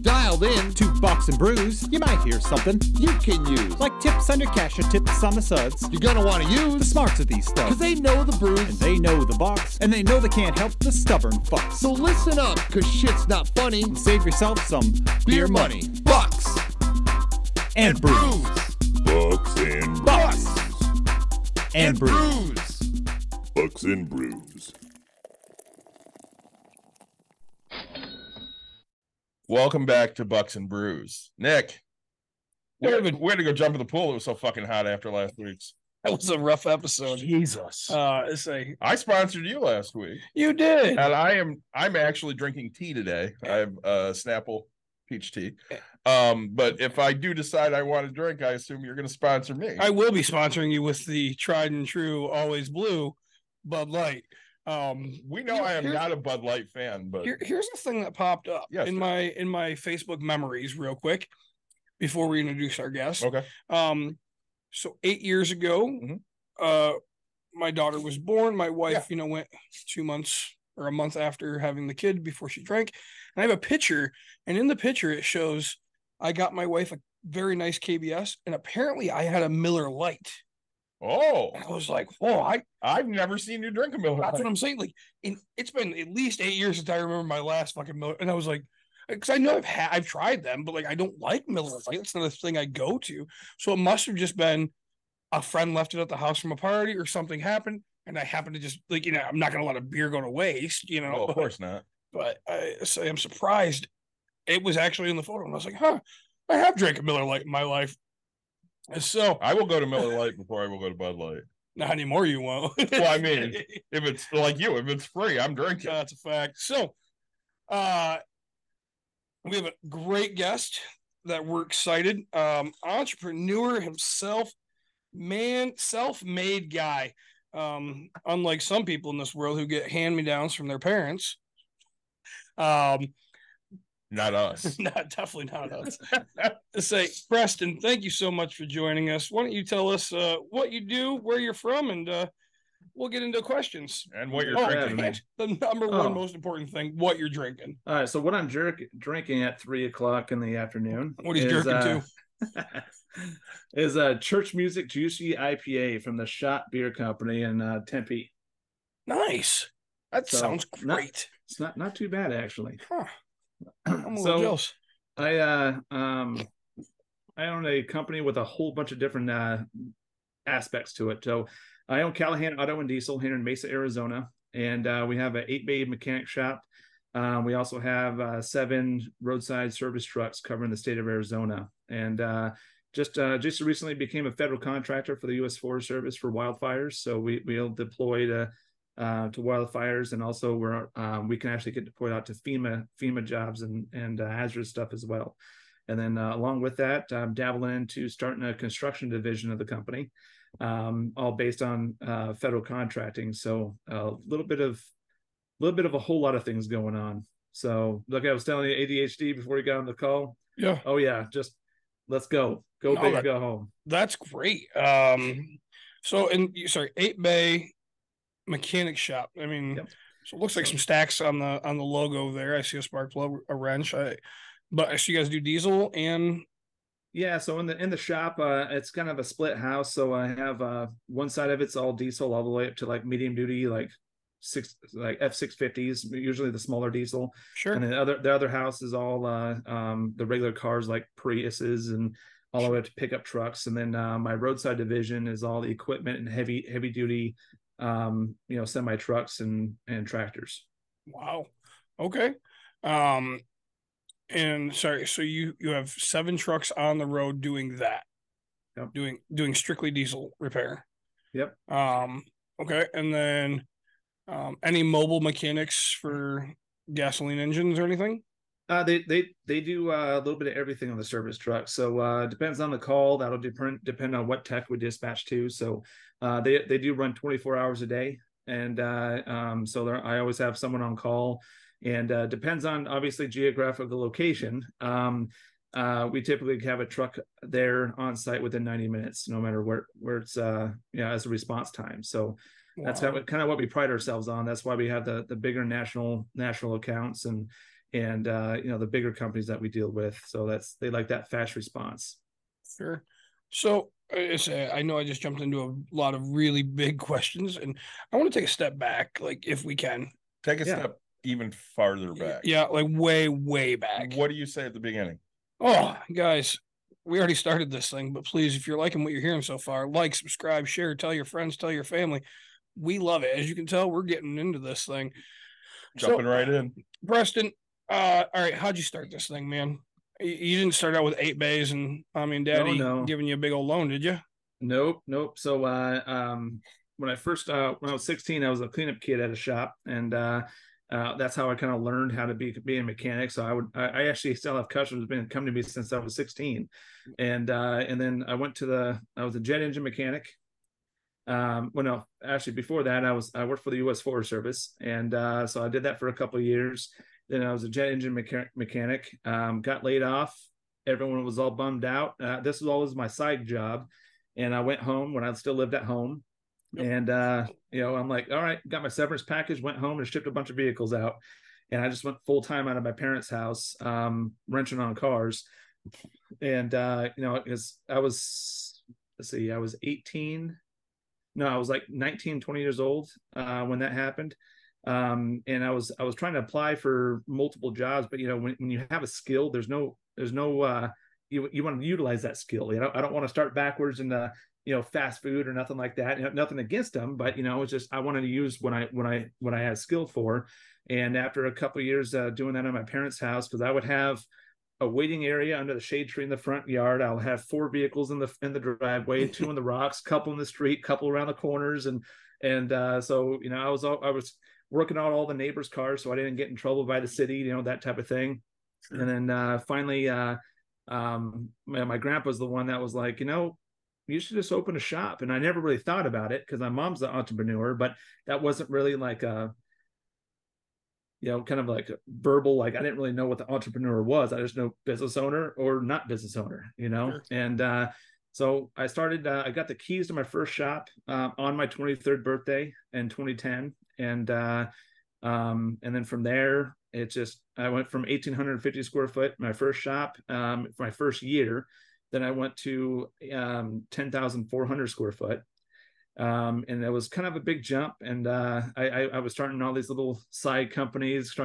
Dialed in to Bucks and Brews, you might hear something you can use. like tips on your cash or tips on the suds. You're gonna want to The use smarts of these stuff. because they know the brews. And they know the Bucks, and they know they can't help the stubborn fucks. So listen up, because shit's not funny. And save yourself some Beer money. Bucks and brews. Bucks and Bucks Brews. and brews. Bucks and Brews. Welcome back to Bucks and Brews. Nick, we had to go jump in the pool. It was so fucking hot after last week's. That was a rough episode. Jesus. I sponsored you last week. You did. And I'm actually drinking tea today. I have Snapple peach tea. But if I do decide I want to drink, I assume you're going to sponsor me. I will be sponsoring you with the tried and true, always blue Bud Light. We know I am not a Bud Light fan, but here's the thing that popped up in my Facebook memories real quick before we introduce our guest. Okay. So 8 years ago, my daughter was born. My wife, went 2 months or a month after having the kid before she drank. And I have a picture, and in the picture it shows I got my wife a very nice KBS, and apparently I had a Miller Lite. Oh, and I was like, whoa, I've never seen you drink a Miller Lite. That's what I'm saying. Like, it's been at least 8 years since I remember my last fucking Miller. And I was like, because I know I've tried them, but like I don't like Miller Lite. That's not a thing I go to. So it must have just been a friend left it at the house from a party or something happened, and I happened to just I'm not gonna let a beer go to waste, Well, of course not. But I'm surprised it was actually in the photo, and I was like, I have drank a Miller Lite in my life. So I will go to Miller Lite before I will go to Bud Light. Not anymore, you won't. Well, I mean, if it's like you, if it's free, I'm drinking. That's a fact. So, we have a great guest that we're excited. Entrepreneur himself, self-made guy. Unlike some people in this world who get hand-me-downs from their parents. Not us. Definitely not us. Say, Preston, thank you so much for joining us. Why don't you tell us what you do, where you're from, and we'll get into questions. And what you're drinking. The number one most important thing, what you're drinking. All right, so what I'm drinking at 3:00 in the afternoon. What he's jerking to? Is a Church Music Juicy IPA from the Shot Beer Company in Tempe. Nice. That sounds great. It's not too bad, actually. Huh. I'm a little jealous. I own a company with a whole bunch of different aspects to it. So I own Callahan Auto and Diesel here in Mesa, Arizona, and we have an 8-bay mechanic shop. We also have 7 roadside service trucks covering the state of Arizona, and just recently became a federal contractor for the U.S. Forest Service for wildfires. So we'll deploy to wildfires, and also we can actually get deployed out to FEMA jobs and hazardous stuff as well. And then along with that, I'm dabbling into starting a construction division of the company, all based on federal contracting. So a little bit of a whole lot of things going on. So like I was telling you, ADHD before you got on the call. Yeah. Oh yeah, just let's go big or go home. That's great. So 8-bay mechanic shop. I mean, Yep. So it looks like some stacks on the logo there. I see a spark plug, a wrench. But I see you guys do diesel and. Yeah, so in the shop, it's kind of a split house. So I have one side of it's all diesel, all the way up to like medium duty, like F650s, usually the smaller diesel. Sure. And then the other house is all the regular cars like Priuses and all the way up to pickup trucks. And then my roadside division is all the equipment and heavy duty, semi trucks and tractors. Wow. Okay. And sorry, so you have 7 trucks on the road doing that. Yep. Doing strictly diesel repair. Yep. Okay. And then any mobile mechanics for gasoline engines or anything? They do a little bit of everything on the service truck. So depends on the call. That'll depend on what tech we dispatch to. So they do run 24 hours a day, and so I always have someone on call. And depends on obviously geographical location. We typically have a truck there on site within 90 minutes, no matter where it's as a response time. So that's kind of what we pride ourselves on. That's why we have the bigger national accounts, and and the bigger companies that we deal with. So they like that fast response. Sure. So I know I just jumped into a lot of really big questions, and I want to take a step back, like if we can. Take a step even farther back. Yeah, like way back. What do you say at the beginning? Oh, guys, we already started this thing, but please, if you're liking what you're hearing so far, like, subscribe, share, tell your friends, tell your family. We love it. As you can tell, we're getting into this thing. Jumping right in. Preston, all right, how'd you start this thing, man? You didn't start out with 8 bays and mommy and daddy giving you a big old loan, did you? Nope. So when I was 16, I was a cleanup kid at a shop, and that's how I kind of learned how to be a mechanic. So I actually still have customers been coming to me since I was 16, and then I was a jet engine mechanic. Well, no, actually before that I worked for the U.S. Forest Service, and so I did that for a couple of years. Then I was a jet engine mechanic. Got laid off. Everyone was all bummed out. This was always my side job, and I went home when I still lived at home. Yep. And I'm like, all right, got my severance package, went home and shipped a bunch of vehicles out, and I just went full time out of my parents' house, wrenching on cars. And I was 18. No, I was like 19, 20 years old when that happened. And I was trying to apply for multiple jobs, but when you have a skill, there's no you want to utilize that skill. I don't want to start backwards in the fast food or nothing like that. Nothing against them, but it's just I wanted to use what I had skill for. And after a couple of years doing that in my parents' house, because I would have a waiting area under the shade tree in the front yard. I'll have 4 vehicles in the driveway, 2 on the rocks, couple in the street, couple around the corners, and so I was working out all the neighbors' cars so I didn't get in trouble by the city, that type of thing. Sure. And then finally, my grandpa's the one that was like, you should just open a shop. And I never really thought about it because my mom's an entrepreneur, but that wasn't really like a kind of like a verbal, like I didn't really know what the entrepreneur was. I just know business owner or not business owner, Sure. And so I started, I got the keys to my first shop on my 23rd birthday in 2010. And then from there, I went from 1,850 square foot, my first shop, for my first year. Then I went to 10,400 square foot. And it was kind of a big jump. And I was starting all these little side companies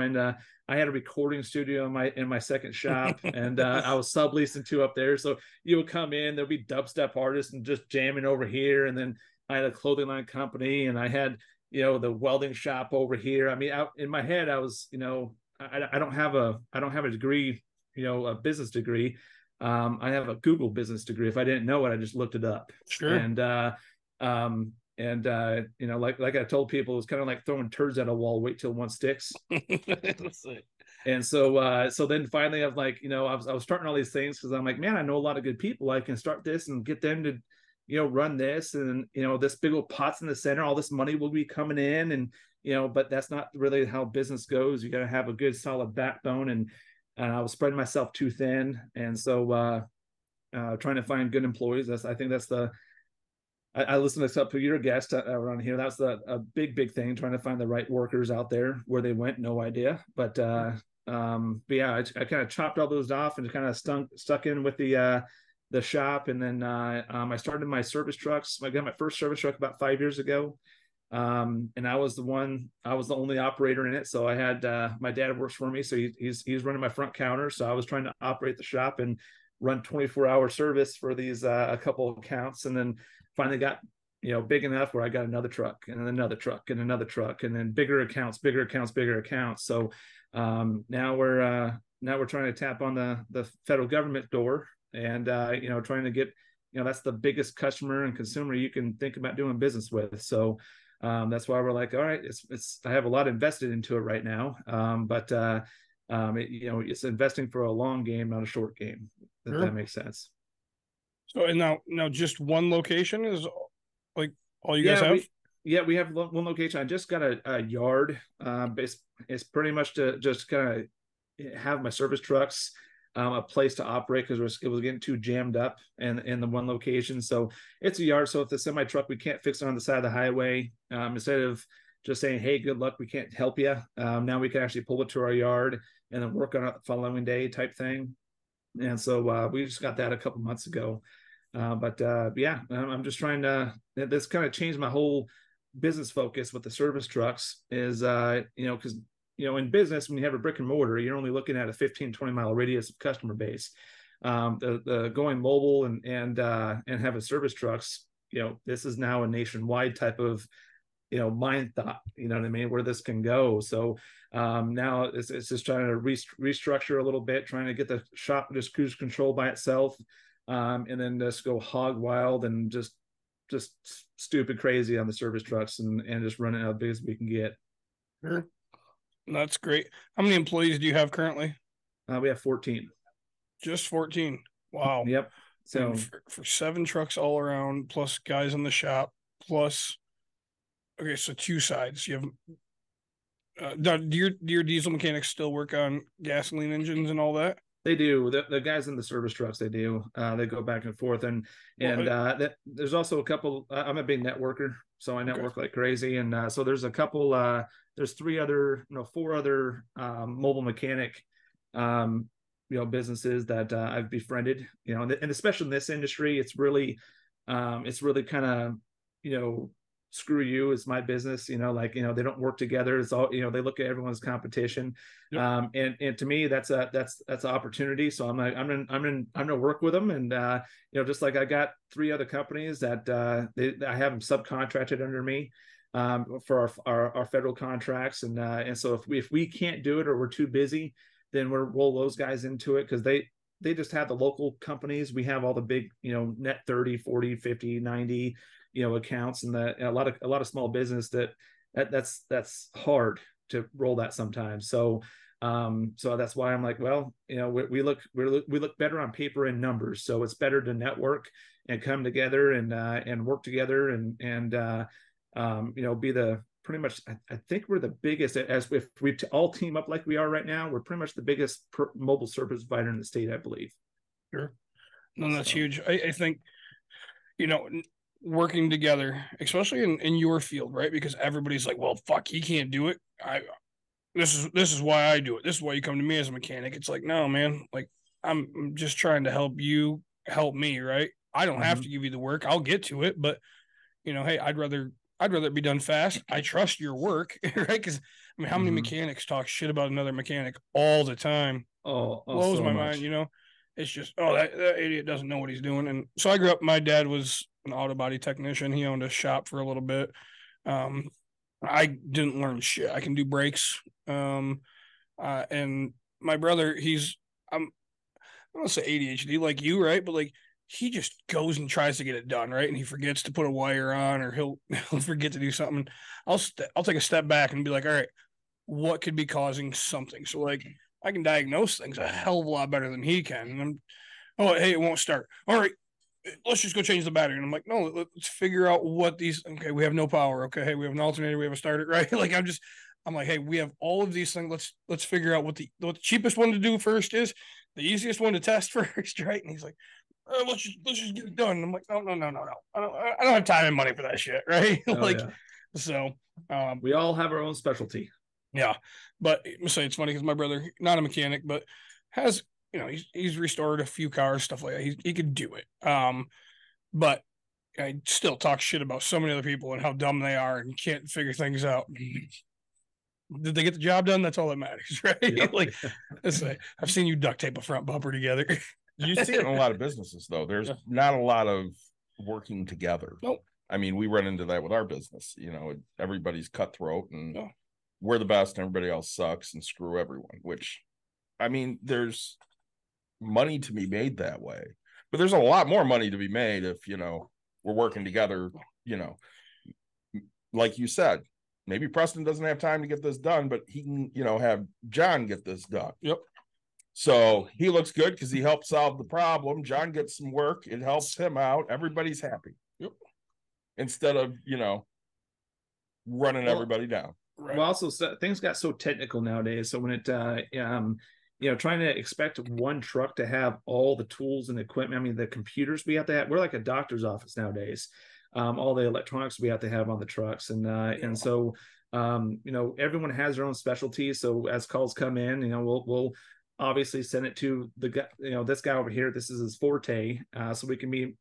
I had a recording studio in my second shop, and I was subleasing 2 up there. So you would come in, there'd be dubstep artists and just jamming over here. And then I had a clothing line company, and I had, the welding shop over here. I mean, in my head, I was, I don't have a degree, a business degree. I have a Google business degree. If I didn't know it, I just looked it up. Sure. And like I told people, it was kind of like throwing turds at a wall, wait till one sticks. And so then finally I was like, I was starting all these things because I'm like, man, I know a lot of good people. I can start this and get them to, run this, and, this big old pot's in the center, all this money will be coming in, and, but that's not really how business goes. You got to have a good solid backbone. And I was spreading myself too thin. And so, trying to find good employees. I listened to a couple of your guests around here. That's a big thing, trying to find the right workers out there. Where they went, no idea. But yeah, I kind of chopped all those off and kind of stuck in with the shop. And then I started my service trucks. I got my first service truck about 5 years ago. And I was the only operator in it. So I had my dad works for me, so he's running my front counter. So I was trying to operate the shop and run 24-hour service for these a couple of accounts, and then finally got big enough where I got another truck and another truck and another truck, and then bigger accounts. So now we're trying to tap on the federal government door, and trying to get that's the biggest customer and consumer you can think about doing business with. So that's why we're like, all right, it's I have a lot invested into it right now, but it's investing for a long game, not a short game. If that makes sense. So, and now just one location is like all you guys have? We have one location. I just got a yard. It's pretty much to just kind of have my service trucks, a place to operate, because it was getting too jammed up in the one location. So it's a yard. So if the semi truck, we can't fix it on the side of the highway, instead of just saying, hey, good luck, we can't help you. Now we can actually pull it to our yard and then work on it the following day type thing. And so we just got that a couple months ago. But yeah, I'm just trying to, this kind of changed my whole business focus with the service trucks is, because, in business, when you have a brick and mortar, you're only looking at a 15, 20-mile radius of customer base. The going mobile and having service trucks, this is now a nationwide type of, mind thought, you know what I mean, where this can go. So now it's just trying to restructure a little bit, trying to get the shop just cruise control by itself, and then just go hog wild and just stupid crazy on the service trucks and just run it out as big as we can get. Sure. That's great. How many employees do you have currently? We have 14. Just 14. Wow. Yep. So for 7 trucks all around, plus guys in the shop, plus okay, so 2 sides. You have do your diesel mechanics still work on gasoline engines and all that? They do. The guys in the service trucks, they do. They go back and forth, and there's also a couple. I'm a big networker, so I network like crazy, and so there's a couple. There's 4 other mobile mechanic, businesses that I've befriended. And especially in this industry, it's really kind of, screw you, it's my business, they don't work together. It's all, they look at everyone's competition. Yep. And to me, that's an opportunity. So I'm like, I'm gonna work with them. And, just like I got 3 other companies that I have them subcontracted under me for our federal contracts. And so if we can't do it or we're too busy, then we'll roll those guys into it. Cause they just have the local companies. We have all the big, net 30, 40, 50, 90, accounts, and a lot of small business that's hard to roll that sometimes. So that's why I'm like, well, we look better on paper and numbers. So it's better to network and come together and work together and be the pretty much. I think we're the biggest, as if we all team up like we are right now. We're pretty much the biggest mobile service provider in the state, I believe. Sure, no, that's huge. I think working together, especially in your field, right? Because everybody's like, well, fuck, he can't do it. This is why I do it. This is why you come to me as a mechanic. It's like, no, man, like I'm just trying to help you help me, right? I don't have to give you the work. I'll get to it, but hey, I'd rather it be done fast. I trust your work, right? Because how many mechanics talk shit about another mechanic all the time? Blows my mind, It's just, that idiot doesn't know what he's doing. And so I grew up, my dad was an auto body technician. He owned a shop for a little bit. I didn't learn shit. I can do brakes. And my brother, I don't want to say ADHD like you, right? But like, he just goes and tries to get it done, right? And he forgets to put a wire on, or he'll forget to do something. I'll take a step back and be like, all right, what could be causing something? So like, I can diagnose things a hell of a lot better than he can. And hey, it won't start. All right, let's just go change the battery. And I'm like, no, let's figure out what okay, we have no power. Okay, hey, we have an alternator, we have a starter, right? Like I'm like, hey, we have all of these things. Let's figure out what the cheapest one to do first is, the easiest one to test first, right? And he's like, let's just get it done. And I'm like, no. I don't have time and money for that shit, right? So we all have our own specialty. Yeah, but it's funny because my brother, not a mechanic, but has he's restored a few cars, stuff like that. He could do it. But I still talk shit about so many other people and how dumb they are and can't figure things out. Did they get the job done? That's all that matters, right? Yep. Like, I've seen you duct tape a front bumper together. You see it in a lot of businesses, though. There's not a lot of working together. Nope. I mean, we run into that with our business. Everybody's cutthroat and we're the best and everybody else sucks and screw everyone, which, I mean, there's money to be made that way. But there's a lot more money to be made if, we're working together, like you said. Maybe Preston doesn't have time to get this done, but he can, have John get this done. Yep. So he looks good because he helped solve the problem. John gets some work. It helps him out. Everybody's happy. Yep. Instead of, running everybody down. Right. Well, also things got so technical nowadays. So when it, trying to expect one truck to have all the tools and equipment. I mean, the computers we have to have. We're like a doctor's office nowadays. All the electronics we have to have on the trucks, and so Everyone has their own specialty. So as calls come in, we'll obviously send it to the guy, this guy over here. This is his forte. So we can be,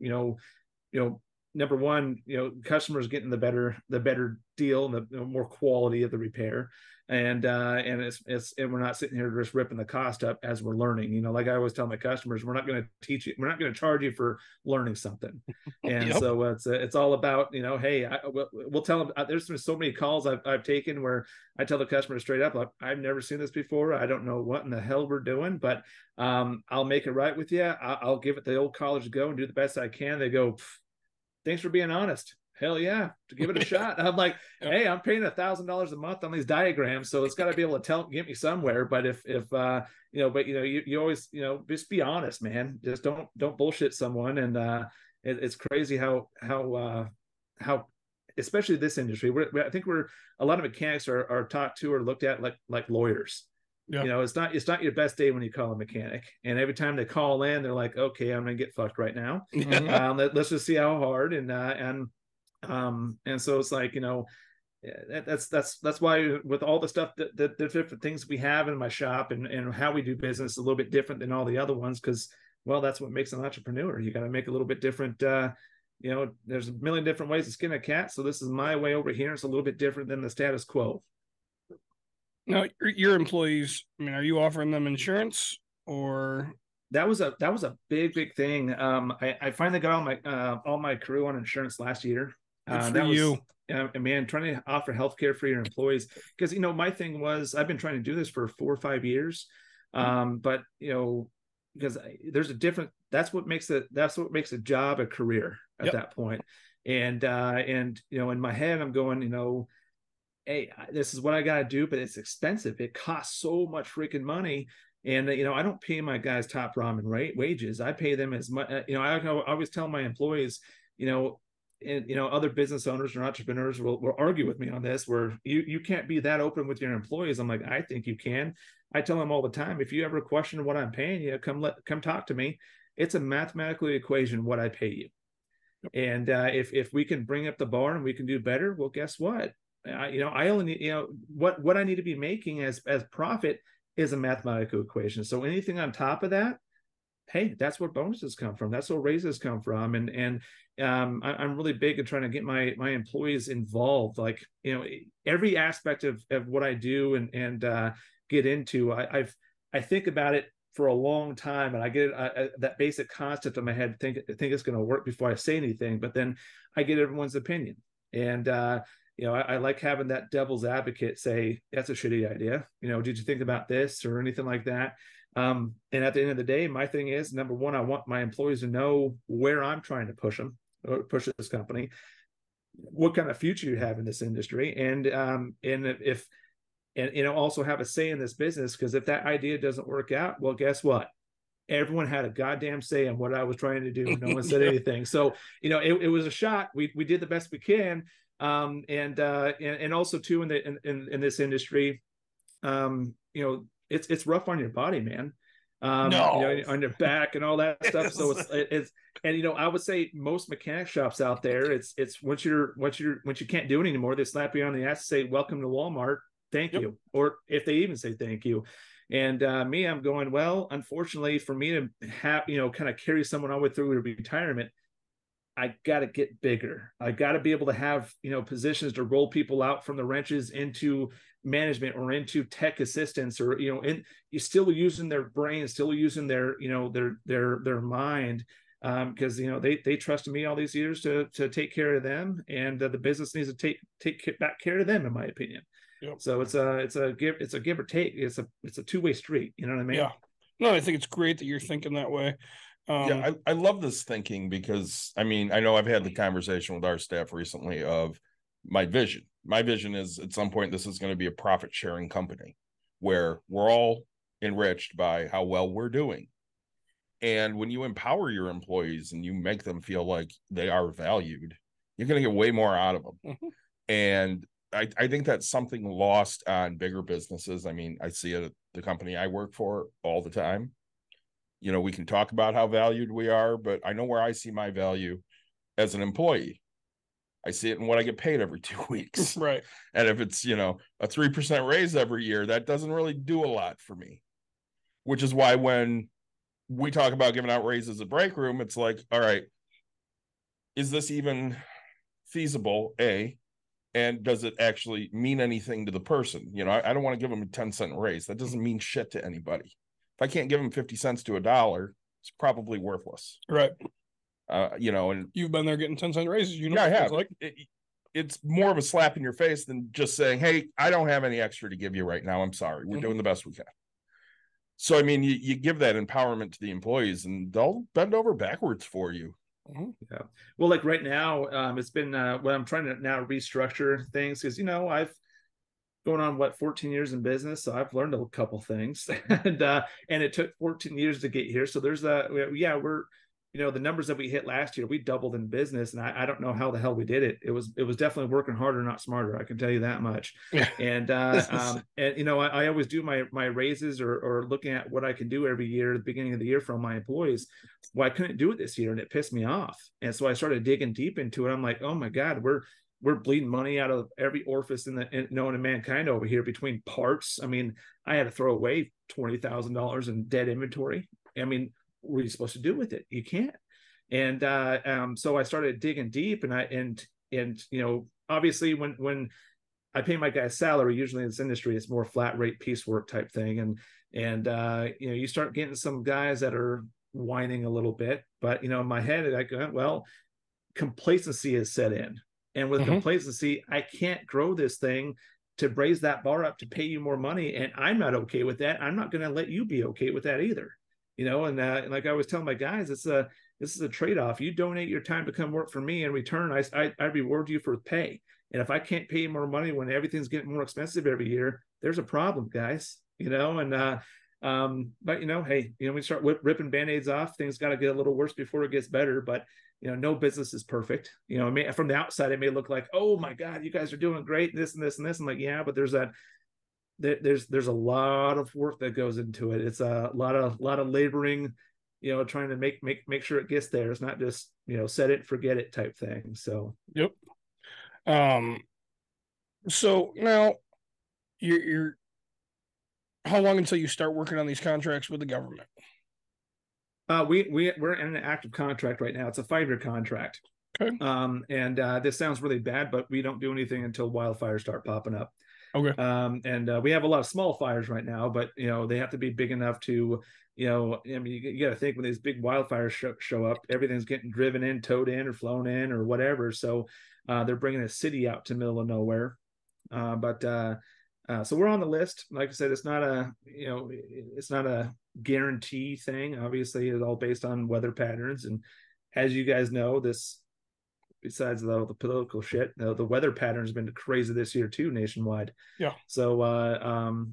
number one, customers getting the better deal and the more quality of the repair. And we're not sitting here just ripping the cost up as we're learning. Like I always tell my customers, we're not going to teach you, we're not going to charge you for learning something. And so it's all about, hey, we'll tell them. There's been so many calls I've taken where I tell the customer straight up, like, I've never seen this before. I don't know what in the hell we're doing, but I'll make it right with you. I'll give it the old college go and do the best I can. They go, thanks for being honest. Hell yeah, to give it a shot. I'm like, hey, I'm paying $1,000 a month on these diagrams, so it's got to be able to get me somewhere. But if you always, just be honest, man. Just don't bullshit someone. And it's crazy how especially this industry. I think a lot of mechanics are taught to or looked at like lawyers. Yeah. It's not your best day when you call a mechanic, and every time they call in, they're like, okay, I'm gonna get fucked right now. Let's just see how hard. And so it's like, that's why with all the stuff the different things we have in my shop and how we do business a little bit different than all the other ones, because that's what makes an entrepreneur. You got to make a little bit different. There's a million different ways to skin a cat, so this is my way over here. It's a little bit different than the status quo. Now, your employees, are you offering them insurance or? That was a big thing. I finally got all my crew on insurance last year. Trying to offer healthcare for your employees, because my thing was, I've been trying to do this for 4 or 5 years, but because there's a different. That's what makes a job a career at that point. And in my head, I'm going, hey, this is what I got to do, but it's expensive. It costs so much freaking money. And, I don't pay my guys top ramen wages. I pay them as much, I always tell my employees, other business owners or entrepreneurs will argue with me on this, where you can't be that open with your employees. I'm like, I think you can. I tell them all the time, if you ever question what I'm paying you, come talk to me. It's a mathematical equation, what I pay you. And if we can bring up the bar and we can do better, well, guess what? I only need, what I need to be making as profit is a mathematical equation. So anything on top of that, hey, that's where bonuses come from. That's where raises come from. And I'm really big at trying to get my employees involved. Like, every aspect of what I do and get into, I think about it for a long time, and I get that basic concept in my head, think it's going to work before I say anything, but then I get everyone's opinion. And I like having that devil's advocate say, that's a shitty idea. Did you think about this or anything like that? And at the end of the day, my thing is, number one, I want my employees to know where I'm trying to push this company, what kind of future you have in this industry. And also have a say in this business, because if that idea doesn't work out, well, guess what? Everyone had a goddamn say in what I was trying to do. No one said anything. So, it was a shot. We did the best we can. And also too, in this industry, it's rough on your body, man. On your back and all that stuff. So it's I would say most mechanic shops out there, it's once you can't do it anymore, they slap you on the ass and say, welcome to Walmart. Thank you. Or if they even say thank you. And me, I'm going, well, unfortunately for me to have, kind of carry someone all the way through to retirement, I got to get bigger. I got to be able to have, positions to roll people out from the wrenches into management or into tech assistants, or, and you're still using their brain, still using their, their mind. Because, they trusted me all these years to take care of them, and the business needs to take back care of them, in my opinion. Yep. So it's a give or take. It's a two-way street. You know what I mean? Yeah. No, I think it's great that you're thinking that way. I love this thinking, because I know I've had the conversation with our staff recently of my vision. My vision is, at some point, this is going to be a profit sharing company where we're all enriched by how well we're doing. And when you empower your employees and you make them feel like they are valued, you're going to get way more out of them. Mm-hmm. And I think that's something lost on bigger businesses. I see it at the company I work for all the time. We can talk about how valued we are, but I know where I see my value as an employee. I see it in what I get paid every 2 weeks. Right. And if it's, you know, a 3% raise every year, that doesn't really do a lot for me. Which is why when we talk about giving out raises at break room, it's like, all right, is this even feasible? A, and does it actually mean anything to the person? You know, I don't want to give them a 10-cent raise. That doesn't mean shit to anybody. If I can't give them 50 cents to $1, it's probably worthless. Right. You know, and you've been there getting 10-cent raises. You know, yeah, I have. Like it's more of a slap in your face than just saying, "Hey, I don't have any extra to give you right now. I'm sorry. We're doing the best we can." So, I mean, you give that empowerment to the employees, and they'll bend over backwards for you. Yeah. Well, like right now, it's been what I'm trying to now restructure things because, you know, I've going on 14 years in business, so I've learned a couple things, and it took 14 years to get here. So there's we're, you know, the numbers that we hit last year, we doubled in business, and I don't know how the hell we did it. It was definitely working harder, not smarter. I can tell you that much. Yeah. And you know, I always do my raises or looking at what I can do every year at the beginning of the year from my employees. Well, I couldn't do it this year, and it pissed me off. And so I started digging deep into it. I'm like, oh my God, we're bleeding money out of every orifice known to mankind over here between parts. I mean, I had to throw away $20,000 in dead inventory. I mean, what are you supposed to do with it? You can't. And so I started digging deep, and you know, obviously when I pay my guys salary, usually in this industry, it's more flat rate piecework type thing. And you know, you start getting some guys that are whining a little bit, but you know, in my head, I go, well, complacency is set in. And with complacency, I can't grow this thing to raise that bar up to pay you more money. And I'm not okay with that. I'm not going to let you be okay with that either. You know, and like I always tell my guys, this is a trade-off. You donate your time to come work for me. In return, I reward you for pay. And if I can't pay you more money when everything's getting more expensive every year, there's a problem, guys. You know, and but you know, hey, you know, we start ripping band-aids off. Things got to get a little worse before it gets better. But you know, no business is perfect. You know, from the outside, it may look like, oh my God, you guys are doing great, this and this and this. I'm like, yeah, but there's a lot of work that goes into it. It's a lot of laboring, you know, trying to make sure it gets there. It's not just, you know, set it, forget it type thing. So, yep. So now you're how long until you start working on these contracts with the government? We're in an active contract right now. It's a 5-year contract. Okay. And this sounds really bad, but we don't do anything until wildfires start popping up. Okay. And we have a lot of small fires right now, but you know, they have to be big enough to, you know, I mean, you got to think when these big wildfires show up, everything's getting driven in, towed in, or flown in, or whatever. So they're bringing a city out to the middle of nowhere. So we're on the list. Like I said, it's not a guarantee thing. Obviously, it's all based on weather patterns. And as you guys know, besides the political shit, the weather pattern has been crazy this year too, nationwide. Yeah. So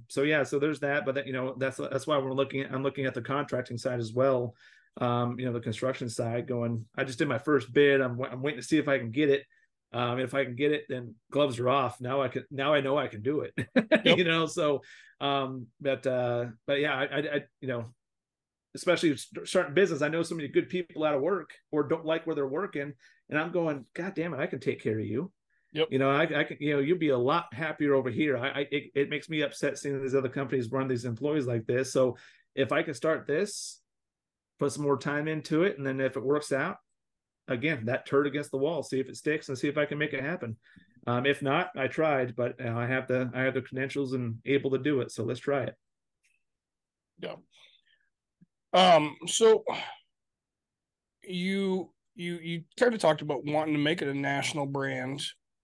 so there's that. But you know, that's why I'm looking at the contracting side as well. You know, the construction side going, I just did my first bid. I'm waiting to see if I can get it. If I can get it, then gloves are off. Now I know I can do it. Yep. You know, so but yeah, I you know, especially starting business, I know so many good people out of work or don't like where they're working, and I'm going, God damn it, I can take care of you. Yep. You know, I can, you know, you'll be a lot happier over here. It makes me upset seeing these other companies run these employees like this. So if I can start this, put some more time into it, and then if it works out, again, that turd against the wall, see if it sticks and see if I can make it happen. If not, I tried, but I have the credentials and able to do it. So let's try it. Yeah. So you kind of talked about wanting to make it a national brand.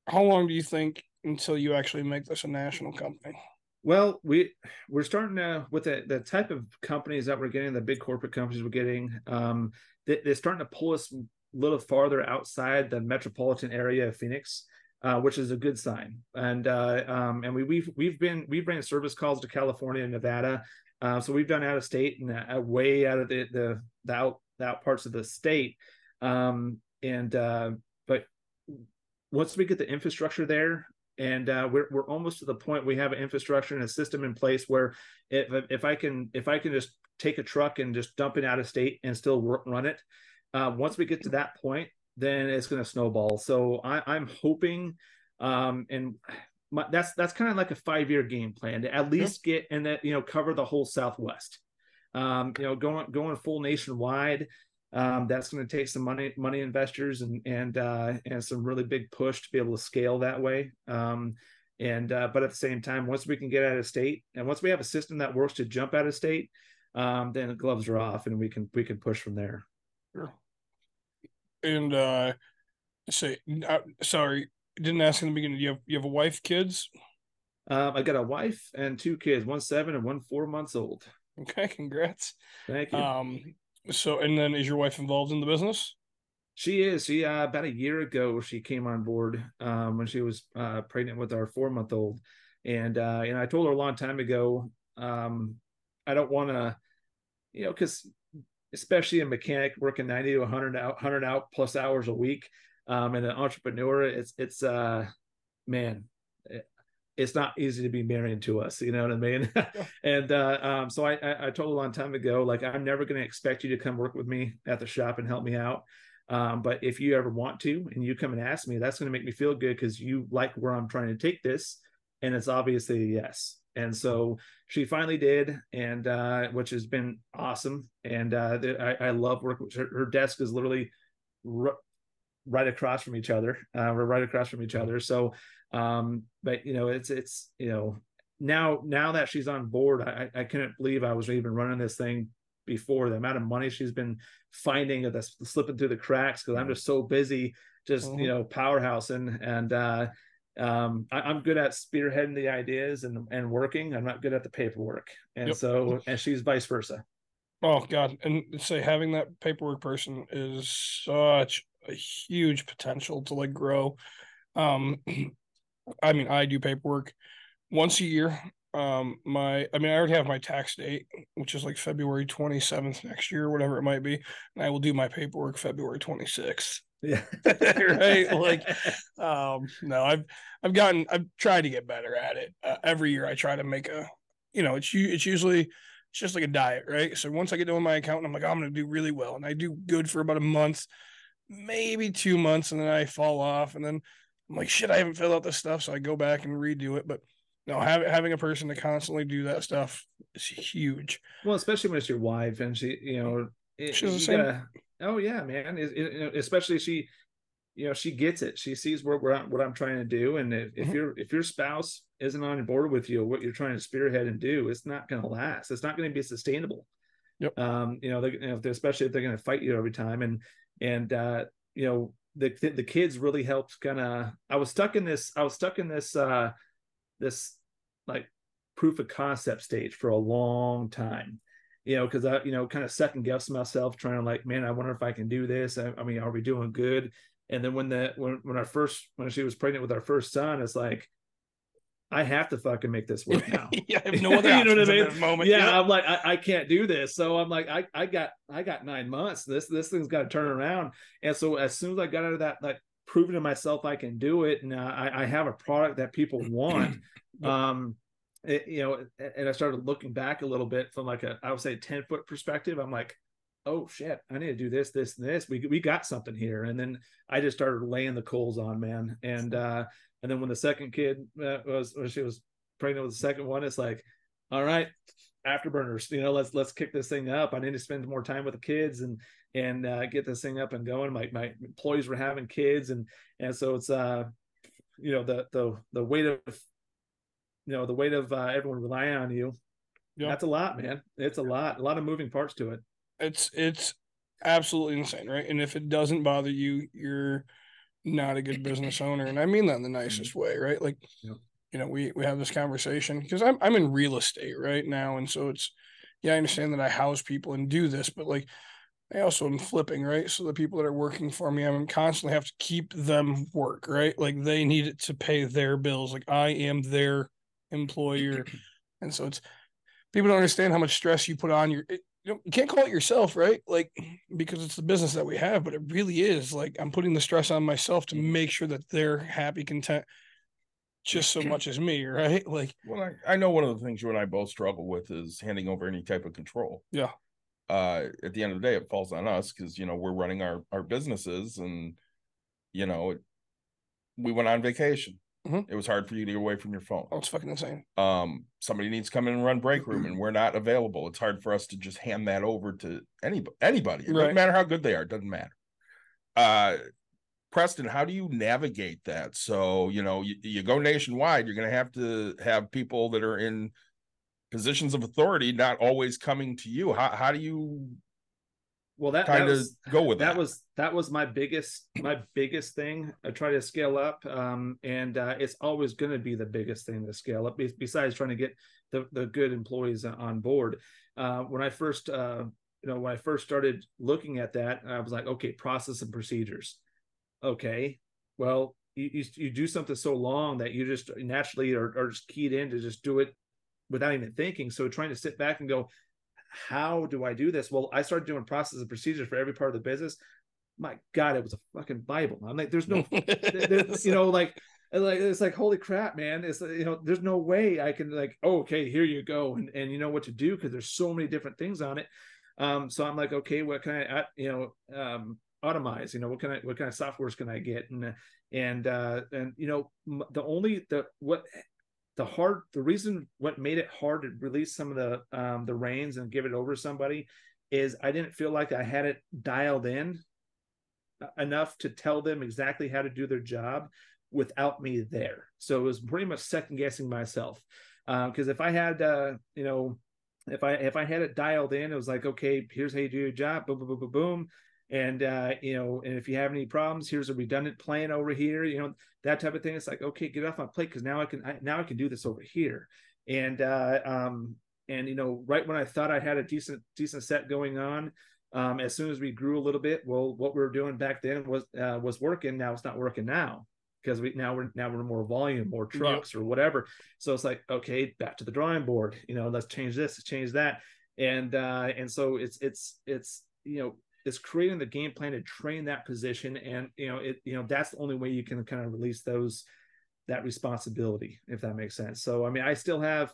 How long do you think until you actually make this a national company? Well, we're starting to with the type of companies that we're getting, the big corporate companies we're getting, they're starting to pull us a little farther outside the metropolitan area of Phoenix, which is a good sign. And we've ran service calls to California and Nevada. So we've done out of state and way out of the out parts of the state. But once we get the infrastructure there, and we're almost to the point we have an infrastructure and a system in place where if I can just take a truck and just dump it out of state and still run it. Once we get to that point, then it's going to snowball. So I'm hoping, that's kind of like a 5-year game plan to at least get and that cover the whole Southwest. Going full nationwide. That's going to take some money investors and some really big push to be able to scale that way. But at the same time, once we can get out of state and once we have a system that works to jump out of state, then the gloves are off and we can push from there. Sure. And sorry, didn't ask in the beginning. You have a wife, kids? I got a wife and 2 kids, one 7 and one 4 months old. Okay, congrats. Thank you. So, and then is your wife involved in the business? She is. She about a year ago she came on board when she was pregnant with our 4-month-old, and I told her a long time ago, I don't want to, because especially a mechanic working 90 to 100 out plus hours a week, and an entrepreneur, it's man. It's not easy to be married to us, you know what I mean? And so I told a long time ago, like, I'm never going to expect you to come work with me at the shop and help me out. But if you ever want to, and you come and ask me, that's going to make me feel good because you like where I'm trying to take this. And it's obviously a yes. And so she finally did, and which has been awesome. And I love working with her. Her desk is literally right across from each other. We're right across from each other. So, but it's now that she's on board, I couldn't believe I was even running this thing before. The amount of money she's been finding that's slipping through the cracks because I'm just so busy, powerhousing. And I'm good at spearheading the ideas and working. I'm not good at the paperwork, and and she's vice versa. Oh God, and say having that paperwork person is such a huge potential to like grow. I mean, I do paperwork once a year. I already have my tax date, which is like February 27th next year, whatever it might be, and I will do my paperwork February 26th. Yeah. Right. Like, no, I've tried to get better at it. Every year I try to make it's just like a diet, right? So once I get done with my accountant, I'm like, I'm going to do really well. And I do good for about a month, maybe 2 months, and then I fall off. And then I'm like, shit, I haven't filled out this stuff. So I go back and redo it. But no, having a person to constantly do that stuff is huge. Well, especially when it's your wife and she, she's the same. Oh yeah, man. Especially she gets it. She sees what I'm trying to do. And if your spouse isn't on board with you, what you're trying to spearhead and do, it's not going to last. It's not going to be sustainable. Yep. Especially if they're going to fight you every time. And the kids really helped kind of, I was stuck in this this like proof of concept stage for a long time, because I kind of second guess myself, trying to like, man, I wonder if I can do this. I mean, are we doing good? And then when she was pregnant with our first son, it's like, I have to fucking make this work now. Yeah, I have no other options at this moment. Yeah, I'm like, I can't do this. So I'm like, I got 9 months. This thing's got to turn around. And so as soon as I got out of that, like, proving to myself I can do it, and I have a product that people want. And I started looking back a little bit from like I would say 10-foot perspective. I'm like, oh shit, I need to do this, this, and this. We got something here. And then I just started laying the coals on, man. And then when the second kid when she was pregnant with the second one, it's like, all right, afterburners, let's kick this thing up. I need to spend more time with the kids and get this thing up and going. My employees were having kids, and so it's the weight of everyone relying on you. Yep. That's a lot, man. It's a lot of moving parts to it. It's absolutely insane, right? And if it doesn't bother you, you're not a good business owner. And I mean that in the nicest way, right? Like, yep. We have this conversation because I'm in real estate right now. And so I understand that I house people and do this, but like, I also am flipping, right? So the people that are working for me, I'm constantly have to keep them work, right? Like, they need it to pay their bills. Like, I am their employer. And so people don't understand how much stress you put on you can't call it yourself, right? Like, because it's the business that we have, but it really is like, I'm putting the stress on myself to make sure that they're happy, content, just so much as me, right? Like, well, I know one of the things you and I both struggle with is handing over any type of control. Yeah. At the end of the day, it falls on us because we're running our businesses, and we went on vacation. Mhm. It was hard for you to get away from your phone. Oh, it's fucking insane. Somebody needs to come in and run break room and we're not available. It's hard for us to just hand that over to anybody. It doesn't matter how good they are. It doesn't matter. Preston, how do you navigate that? So, you go nationwide, you're going to have people that are in positions of authority not always coming to you. How do you go with that? That was my biggest thing. I try to scale up, and it's always going to be the biggest thing to scale up. Besides trying to get the good employees on board. When I first started looking at that, I was like, okay, process and procedures. Okay, well, you do something so long that you just naturally are just keyed in to just do it without even thinking. So trying to sit back and go, how do I do this? Well, I started doing process and procedures for every part of the business. My God, it was a fucking Bible. I'm like, there's no, like it's like, holy crap, man. It's, there's no way I can like, oh, okay, here you go. And you know what to do, because there's so many different things on it. So I'm like, okay, what can I, automize, what kind of softwares can I get? The reason what made it hard to release some of the reins and give it over to somebody is I didn't feel like I had it dialed in enough to tell them exactly how to do their job without me there. So it was pretty much second guessing myself. Because if I had, if I had it dialed in, it was like, okay, here's how you do your job, boom, boom, boom, boom, boom. And and if you have any problems, here's a redundant plan over here, that type of thing. It's like, okay, get off my plate, because now I can do this over here. And right when I thought I had a decent set going on, as soon as we grew a little bit, well, what we were doing back then was working. Now it's not working now, because we're more volume, more trucks, or whatever. So it's like, okay, back to the drawing board. Let's change this, let's change that. And so it's creating the game plan to train that position. And, that's the only way you can kind of release that responsibility, if that makes sense. So, I mean, I still have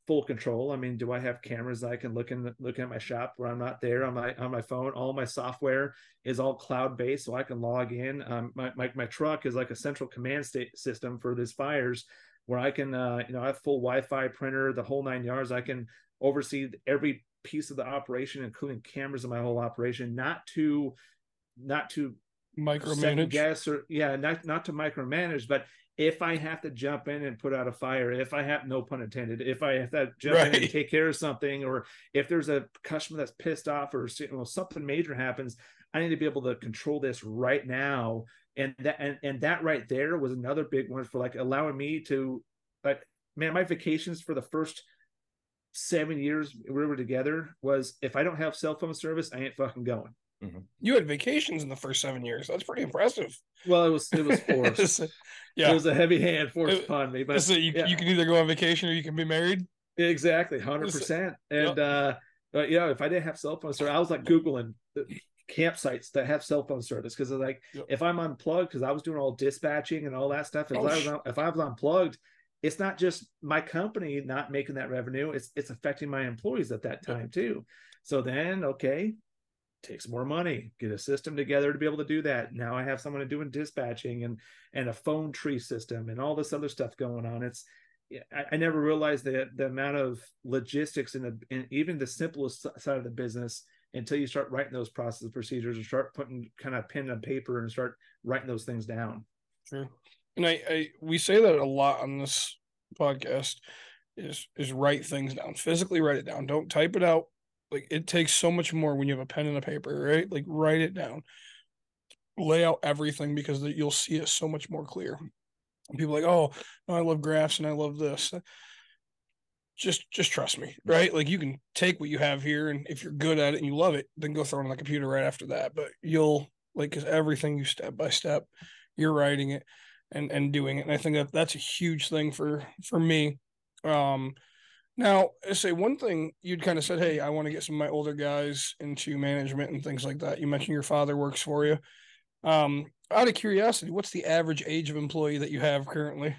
full control. I mean, do I have cameras that I can look at my shop where I'm not there on my phone? All my software is all cloud-based, so I can log in. My truck is like a central command system for these fires, where I can, I have full Wi-Fi, printer, the whole 9 yards. I can oversee every piece of the operation, including cameras in my whole operation, not to micromanage, guess, or not to micromanage. But if I have to jump in and put out a fire, if I have, no pun intended, if I have to jump in and take care of something, or if there's a customer that's pissed off, or something major happens, I need to be able to control this right now. And that right there was another big one for like allowing me to, like, man, my vacations for the first 7 years we were together was, if I don't have cell phone service, I ain't fucking going. Mm-hmm. You had vacations in the first 7 years. That's pretty impressive. Well, it was forced. It was a heavy hand forced upon me. But so you can either go on vacation or you can be married. Exactly, 100%. And but if I didn't have cell phone service, I was like Googling campsites that have cell phone service, because like if I'm unplugged, because I was doing all dispatching and all that stuff. If I was unplugged, it's not just my company not making that revenue, it's affecting my employees at that time too. So then, okay, take some more money, get a system together to be able to do that. Now I have someone doing dispatching and a phone tree system and all this other stuff going on. I never realized the amount of logistics in even the simplest side of the business until you start writing those process procedures, or start putting kind of pen and paper and start writing those things down. Sure. And we say that a lot on this podcast is write things down, physically write it down. Don't type it out. Like, it takes so much more when you have a pen and a paper, right? Like, write it down, lay out everything, because you'll see it so much more clear. And people are like, oh, no, I love graphs and I love this. Just trust me, right? Like, you can take what you have here, and if you're good at it and you love it, then go throw it on the computer right after that. But because everything you step by step, you're writing it and doing it. And I think that's a huge thing for me. Now, I say one thing, you'd kind of said, hey, I want to get some of my older guys into management and things like that. You mentioned your father works for you. Out of curiosity, what's the average age of employee that you have currently?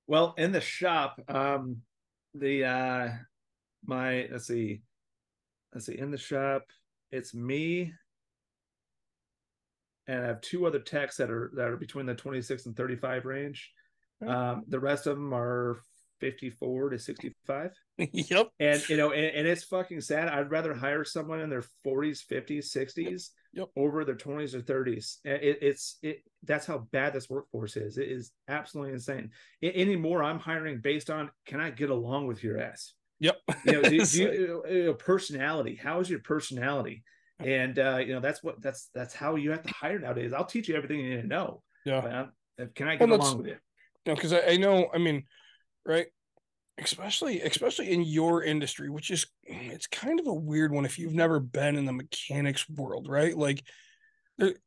Well, in the shop, in the shop, it's me, and I have 2 other techs that are between the 26 and 35 range. The rest of them are 54 to 65. Yep. And and it's fucking sad. I'd rather hire someone in their 40s, 50s, 60s over their 20s or 30s. That's how bad this workforce is. It is absolutely insane. Anymore, I'm hiring based on, can I get along with your ass? Yep. Do you personality? How is your personality? And that's how you have to hire nowadays. I'll teach you everything you need to know. Yeah. But can I get along with you? Because I know, I mean, right, especially in your industry, which is, it's kind of a weird one if you've never been in the mechanics world, right? Like,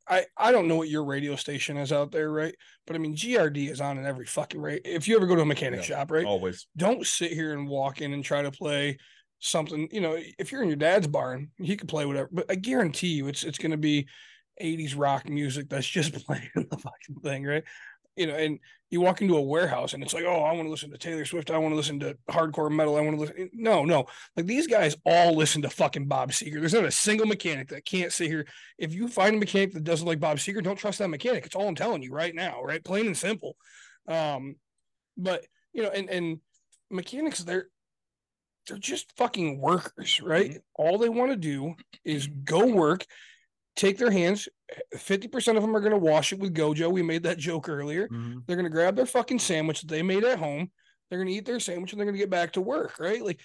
I don't know what your radio station is out there, right? But I mean, GRD is on in every fucking if you ever go to a mechanic shop, right? Always. Don't sit here and walk in and try to play something. If you're in your dad's barn, he can play whatever, but I guarantee you it's going to be 80s rock music that's just playing the fucking thing, right? And you walk into a warehouse and it's like, oh, I want to listen to Taylor Swift. I want to listen to hardcore metal. I want to listen. No. Like, these guys all listen to fucking Bob Seger. There's not a single mechanic that can't sit here. If you find a mechanic that doesn't like Bob Seger, don't trust that mechanic. It's all I'm telling you right now, right? Plain and simple. But and mechanics, they're just fucking workers, right? Mm-hmm. All they want to do is go work, take their hands. 50% of them are going to wash it with Gojo. We made that joke earlier. Mm-hmm. They're going to grab their fucking sandwich that they made at home. They're going to eat their sandwich and they're going to get back to work, right? Like,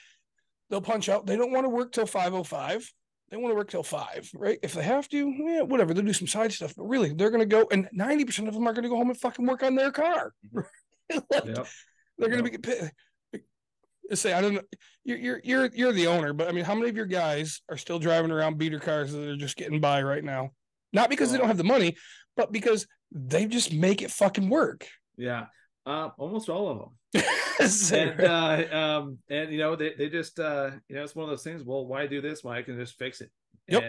they'll punch out. They don't want to work till 5:05. They want to work till 5, right? If they have to, whatever. They'll do some side stuff. But really, they're going to go, and 90% of them are going to go home and fucking work on their car. They're going to be say, I don't know. You're the owner, but I mean, how many of your guys are still driving around beater cars that are just getting by right now? Not because they don't have the money, but because they just make it fucking work. Yeah. Almost all of them. and they just it's one of those things. Well, why do this? Why I can just fix it. Yep.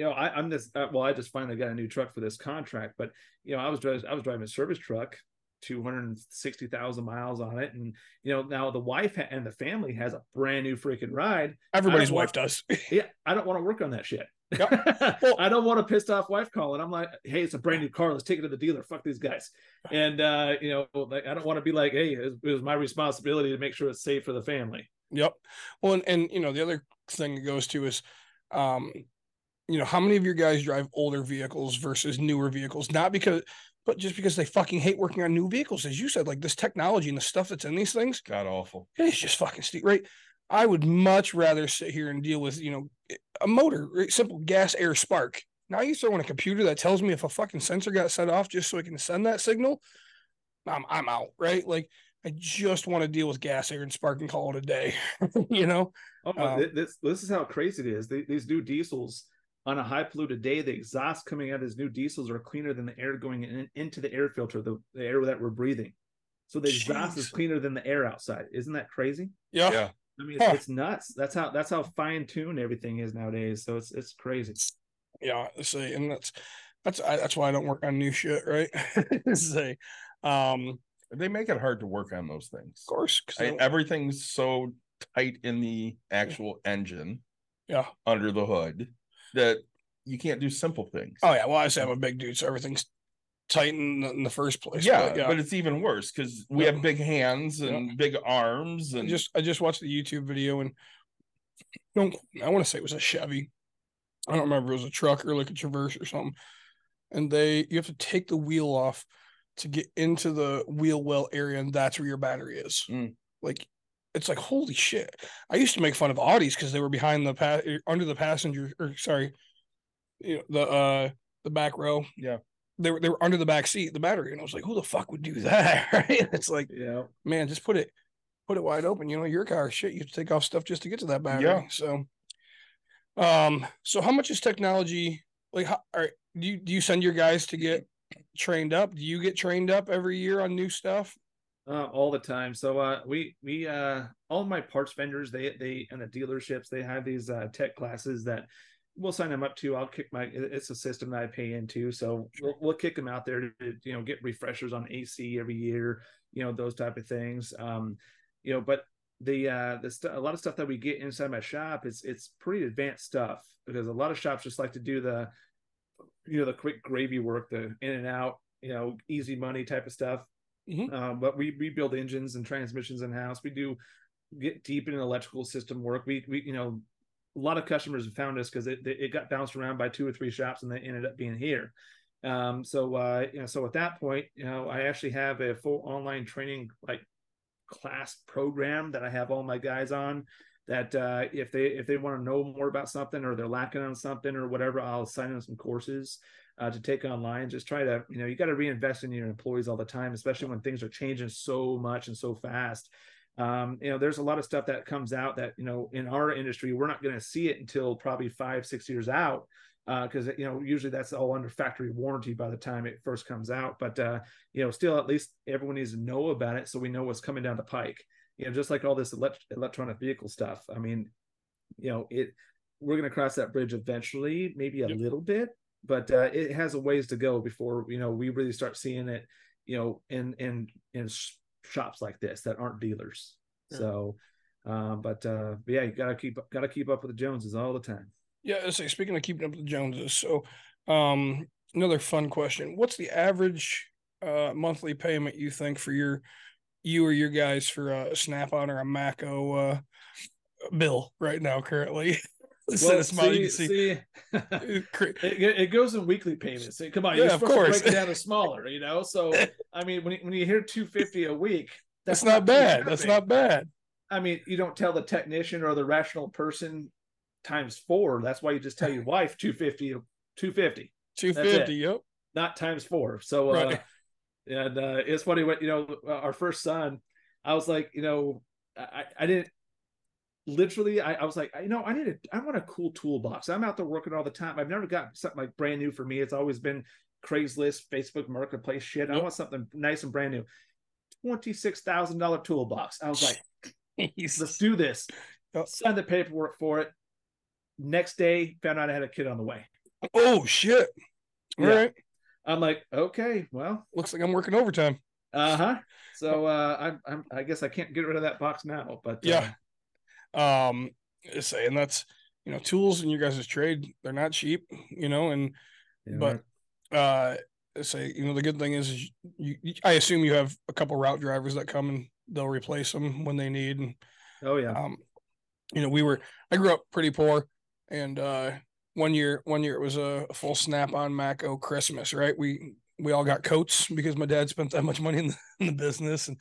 I'm this. I just finally got a new truck for this contract, but I was driving a service truck, 260,000 miles on it, and now the wife and the family has a brand new freaking ride. Everybody's wife does. Yeah, I don't want to work on that shit. Yep. Well, I don't want a pissed off wife calling. I'm like, hey, it's a brand new car. Let's take it to the dealer. Fuck these guys. And I don't want to be like, hey, it was my responsibility to make sure it's safe for the family. Yep. Well, and the other thing it goes to is, how many of your guys drive older vehicles versus newer vehicles? But just because they fucking hate working on new vehicles, as you said, like, this technology and the stuff that's in these things, God awful. It's just fucking steep, right? I would much rather sit here and deal with, a motor, right? Simple gas, air, spark. Now you throw in a computer that tells me if a fucking sensor got set off just so I can send that signal, I'm out, right? Like, I just want to deal with gas, air, and spark and call it a day, This is how crazy it is. These new diesels, on a high polluted day, the exhaust coming out of these new diesels are cleaner than the air going into the air filter, the air that we're breathing. So the exhaust is cleaner than the air outside. Isn't that crazy? Yeah. I mean, it's nuts. That's how fine tuned everything is nowadays. So it's crazy. Yeah, see, and that's why I don't work on new shit, right? They make it hard to work on those things. Of course, everything's so tight in the actual engine, under the hood, that you can't do simple things. Oh yeah, well, I say I'm a big dude, so everything's tight in the first place. But it's even worse because we have big hands and big arms. And I just watched the YouTube video, and I want to say it was a Chevy. I don't remember if it was a truck or like a Traverse or something. And you have to take the wheel off to get into the wheel well area, and that's where your battery is. Like, it's like, holy shit. I used to make fun of Audis because they were behind under the passenger, or sorry, the back row. Yeah. They were under the back seat, the battery, and I was like, who the fuck would do that? Right? It's like, man, just put it wide open. Your car, shit, you have to take off stuff just to get to that battery. Yeah. So how much is technology? Like, do you send your guys to get trained up? Do you get trained up every year on new stuff? All the time. So we all my parts vendors, they and the dealerships, they have these tech classes that we'll sign them up to. It's a system that I pay into, so we'll kick them out there to get refreshers on AC every year, those type of things. But a lot of stuff that we get inside my shop, it's pretty advanced stuff, because a lot of shops just like to do the the quick gravy work, the in and out, easy money type of stuff. But we build engines and transmissions in house. We do get deep in electrical system work. We a lot of customers have found us because it got bounced around by 2 or 3 shops and they ended up being here. So at that point, I actually have a full online training like class program that I have all my guys on, that if they want to know more about something or they're lacking on something or whatever, I'll assign them some courses to take online. Just try to, you got to reinvest in your employees all the time, especially when things are changing so much and so fast. There's a lot of stuff that comes out that, in our industry, we're not going to see it until probably 5-6 years out. Because usually that's all under factory warranty by the time it first comes out, but still, at least everyone needs to know about it so we know what's coming down the pike. Just like all this electronic vehicle stuff. I mean, we're going to cross that bridge eventually, maybe a little bit, but it has a ways to go before we really start seeing it, in shops like this that aren't dealers. So, but yeah, you gotta keep up with the Joneses all the time. Yeah, I say, speaking of keeping up with the Joneses, so another fun question: what's the average monthly payment you think for you or your guys for a Snap-on or a Mako bill right now currently? Well, it goes in weekly payments. Come on, you're supposed to break it down to smaller, So I mean, when you hear $250 a week, that's not bad. That's not bad. I mean, you don't tell the technician or the rational person times 4. That's why you just tell your wife 250. Yep. Not times 4. So right. And it's funny when our first son, I was like, I didn't literally, I was like, I want a cool toolbox. I'm out there working all the time. I've never got something like brand new for me. It's always been Craigslist, Facebook Marketplace shit. Yep. I want something nice and brand new. $26,000 toolbox. I was like, let's do this. Yep. Signed the paperwork for it. Next day, found out I had a kid on the way. Oh shit! All right. I'm like, okay, well, looks like I'm working overtime. So I guess I can't get rid of that box now. But yeah. Saying that's tools in your guys' trade, they're not cheap. But say the good thing is I assume you have a couple route drivers that come and they'll replace them when they need. And oh yeah. I grew up pretty poor. And one year it was a full Snap-on Mako Christmas, right? We all got coats because my dad spent that much money in the business, and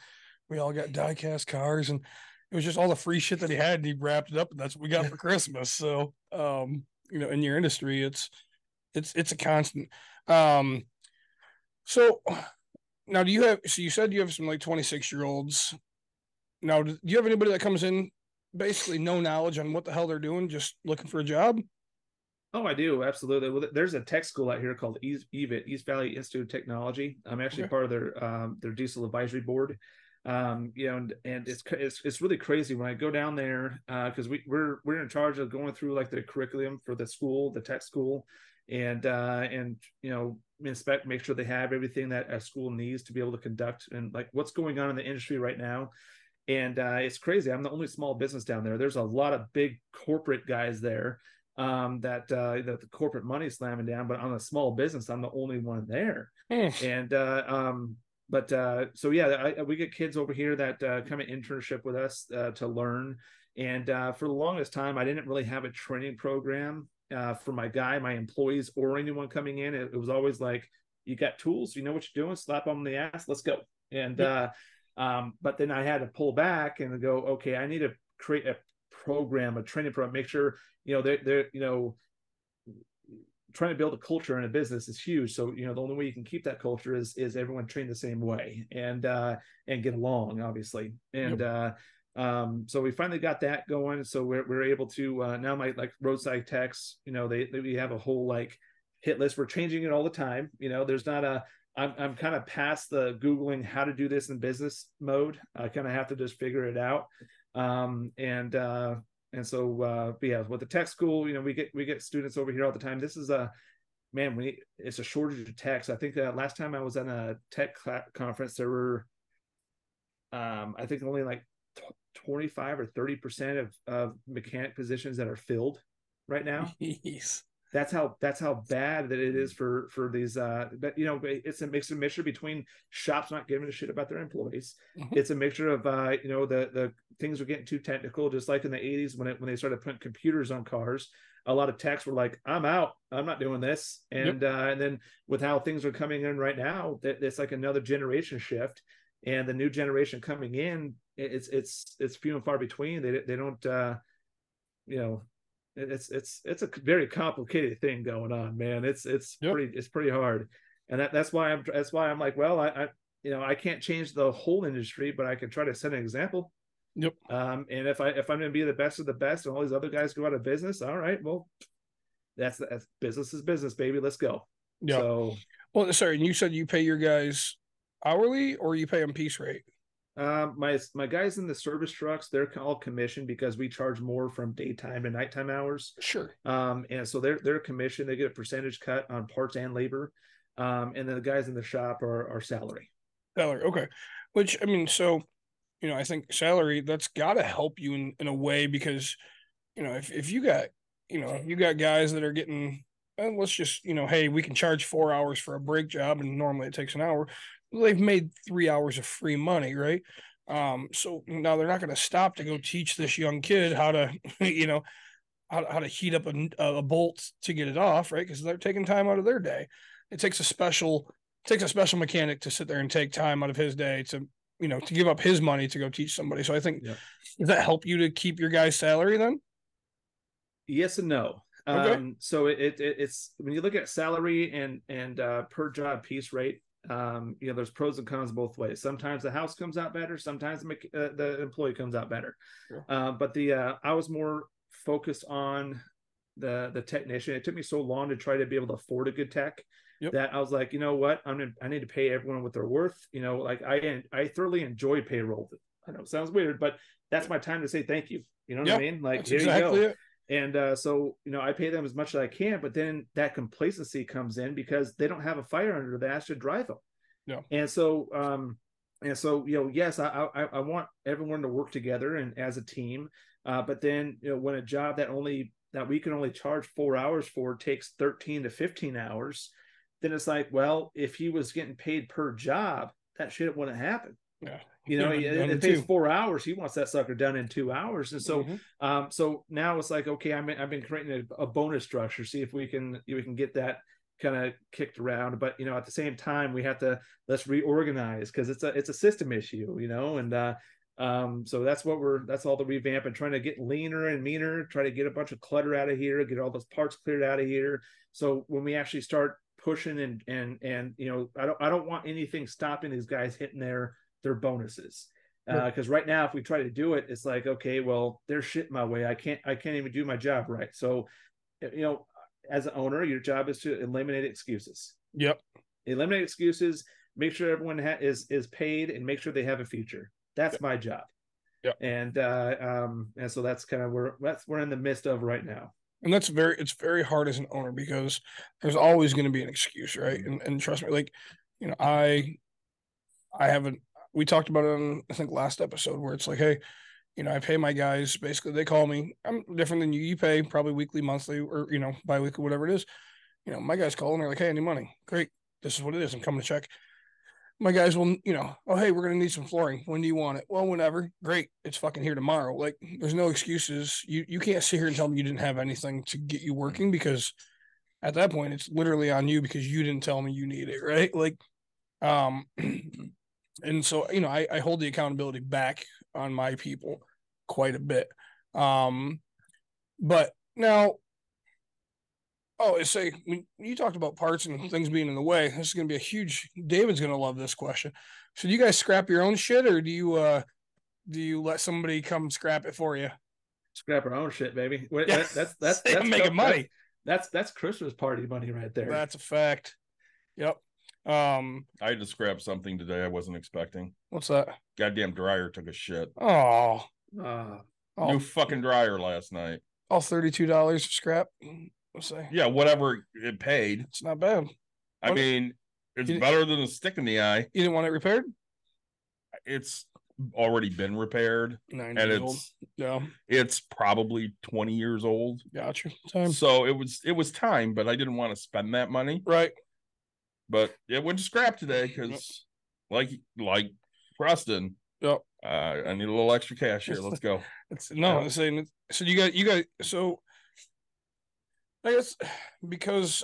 we all got die-cast cars, and it was just all the free shit that he had, and he wrapped it up, and that's what we got for Christmas. So, in your industry, it's a constant. So now you said you have some like 26-year-olds. Now, do you have anybody that comes in basically no knowledge on what the hell they're doing, just looking for a job? Oh, I do. Absolutely. Well, there's a tech school out here called EVIT, East Valley Institute of Technology. I'm actually part of their diesel advisory board. And it's really crazy when I go down there, because we're in charge of going through like the curriculum for the school, the tech school, and inspect, make sure they have everything that a school needs to be able to conduct, and like what's going on in the industry right now. And it's crazy. I'm the only small business down there. There's a lot of big corporate guys there that the corporate money is slamming down. But on a small business, I'm the only one there. And so yeah, we get kids over here that come in internship with us to learn. And for the longest time, I didn't really have a training program for my employees, or anyone coming in. It was always like, you got tools, you know what you're doing, slap them on the ass, let's go. And but then I had to pull back and go, okay, I need to create a training program, make sure, they're trying to build a culture in a business is huge. So, the only way you can keep that culture is everyone trained the same way and get along, obviously. And, so we finally got that going. So we're able to, now my like roadside techs, we have a whole like hit list. We're changing it all the time. There's not I'm kind of past the Googling how to do this in business mode. I kind of have to just figure it out. And so yeah, with the tech school, we get students over here all the time. This is it's a shortage of techs. I think last time I was at a tech conference, there were, I think only like 25 or 30% of mechanic positions that are filled right now. Jeez. that's how bad that it is for these but you know, it's a mixture between shops not giving a shit about their employees. It's a mixture of you know, the things are getting too technical, just like in the 80s when they started putting computers on cars. A lot of techs were like, I'm out, I'm not doing this. And and then with how things are coming in right now, it's like another generation shift, and the new generation coming in, it's few and far between. They don't you know, it's a very complicated thing going on, man. It's pretty hard. And that's why I'm like, well, I you know, I can't change the whole industry, but I can try to set an example. And if I'm going to be the best of the best and all these other guys go out of business, all right, well, that's business is business, baby. Let's go. So, well, sorry, and you said you pay your guys hourly or you pay them piece rate? My guys in the service trucks, they're all commissioned because we charge more from daytime and nighttime hours. Sure. And so they're commissioned. They get a percentage cut on parts and labor. And then the guys in the shop are salary. Salary, okay. Which, I mean, so, you know, I think salary, that's got to help you in a way, because, you know, if you got, you know, you got guys that are getting, let's just, you know, hey, we can charge 4 hours for a brake job and normally it takes an hour. They've made 3 hours of free money, right? So now they're not going to stop to go teach this young kid how to, you know, how to heat up a bolt to get it off, right? Because they're taking time out of their day. It takes a special mechanic to sit there and take time out of his day to, you know, to give up his money to go teach somebody. So I think, does that help you to keep your guy's salary then? Yes and no. Okay. So it's when you look at salary and per job piece rate, you know, there's pros and cons both ways. Sometimes the house comes out better, sometimes the employee comes out better. Sure. But I was more focused on the technician. It took me so long to try to be able to afford a good tech that I was like, you know what, I need to pay everyone what they're worth. You know, like I thoroughly enjoy payroll. I know it sounds weird, but that's my time to say thank you. You know what I mean? Like, here exactly you go. It. And so, you know, I pay them as much as I can, but then that complacency comes in because they don't have a fire under their ass to drive them. Yeah. And so, you know, yes, I want everyone to work together and as a team. But then, you know, when a job that we can only charge 4 hours for takes 13 to 15 hours, then it's like, well, if he was getting paid per job, that shit wouldn't happen. Yeah. You know, it pays 4 hours. He wants that sucker done in 2 hours. And so, so now it's like, okay, I've been creating a bonus structure. See if we can get that kind of kicked around. But, you know, at the same time, let's reorganize because it's a system issue, you know, and so that's all the revamp and trying to get leaner and meaner, try to get a bunch of clutter out of here, get all those parts cleared out of here. So when we actually start pushing and you know, I don't want anything stopping these guys hitting their bonuses. Because right now, if we try to do it, it's like, okay, well, they're shitting my way. I can't even do my job right. So, you know, as an owner, your job is to eliminate excuses. Yep. Eliminate excuses. Make sure everyone is paid, and make sure they have a future. That's my job. Yep. And so that's kind of we're in the midst of right now. And it's very hard as an owner because there's always going to be an excuse, right? And trust me, like, you know, I haven't. We talked about it on, I think, last episode where it's like, hey, you know, I pay my guys, basically they call me. I'm different than you. You pay probably weekly, monthly, or, you know, bi-weekly, whatever it is. You know, my guys call and they're like, hey, any money? Great. This is what it is. I'm coming to check. My guys will, you know, oh, hey, we're going to need some flooring. When do you want it? Well, whenever. Great. It's fucking here tomorrow. Like, there's no excuses. You can't sit here and tell me you didn't have anything to get you working, because at that point it's literally on you because you didn't tell me you need it, right? Like, and so, you know, I hold the accountability back on my people quite a bit. But now, say when you talked about parts and things being in the way, this is going to be a huge. David's going to love this question. So, do you guys scrap your own shit, or do you let somebody come scrap it for you? Scrap our own shit, baby. Yeah. That's making money. That's Christmas party money right there. That's a fact. Yep. I had to scrap something today I wasn't expecting. What's that? Goddamn dryer took a shit. Oh. New fucking dryer last night. All $32 scrap. Let's say. Yeah, whatever it paid. It's not bad. I mean, it's better than a stick in the eye. You didn't want it repaired? It's already been repaired, 9 and years old. Yeah, it's probably 20 years old. Gotcha. Time. So it was time, but I didn't want to spend that money. Right. But it went to scrap today because, like Preston. Yep. I need a little extra cash here. Let's go. I'm saying. So you got. So I guess because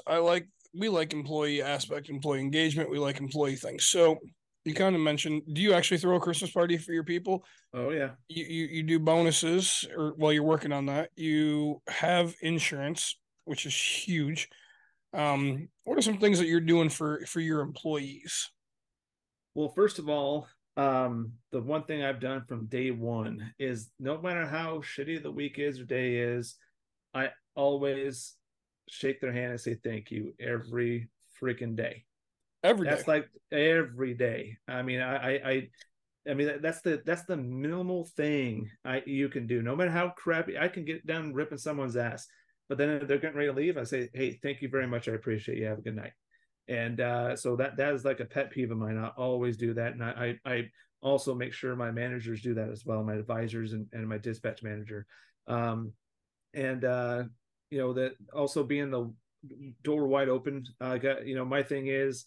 we like employee aspect, employee engagement. We like employee things. So you kind of mentioned, do you actually throw a Christmas party for your people? Oh yeah. You do bonuses, or while you're working on that, you have insurance, which is huge. What are some things that you're doing for your employees? Well, first of all, the one thing I've done from day one is no matter how shitty the week is or day is, I always shake their hand and say thank you every freaking day. That's like every day. I mean, I mean that's the minimal thing you can do. No matter how crappy, I can get down ripping someone's ass, but then if they're getting ready to leave, I say, hey, thank you very much. I appreciate you. Have a good night. And so that is like a pet peeve of mine. I always do that, and I also make sure my managers do that as well, my advisors and my dispatch manager. You know, that also being the door wide open. My thing is,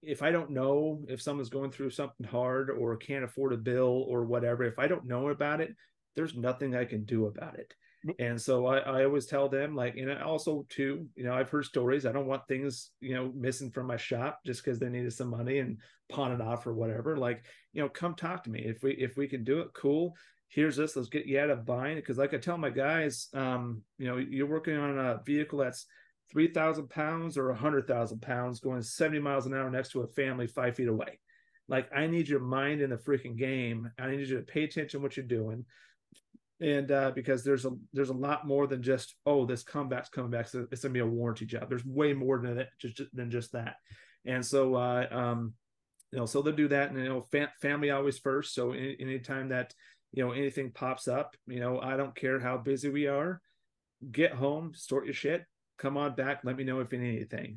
if I don't know if someone's going through something hard or can't afford a bill or whatever, if I don't know about it, there's nothing I can do about it. And so I always tell them, like, also too, I've heard stories. I don't want things, missing from my shop just because they needed some money and pawn it off or whatever. Like, come talk to me. If we can do it, cool. Here's this. Let's get you out of buying it. Because like I tell my guys, you're working on a vehicle that's 3,000 pounds or 100,000 pounds going 70 miles an hour next to a family 5 feet away. Like, I need your mind in the freaking game. I need you to pay attention to what you're doing. And because there's a lot more than just, oh, this comeback's coming back, so it's gonna be a warranty job. There's way more than just that. And so so they'll do that. And family always first. So anytime that anything pops up, I don't care how busy we are, get home, sort your shit, come on back, let me know if you need anything.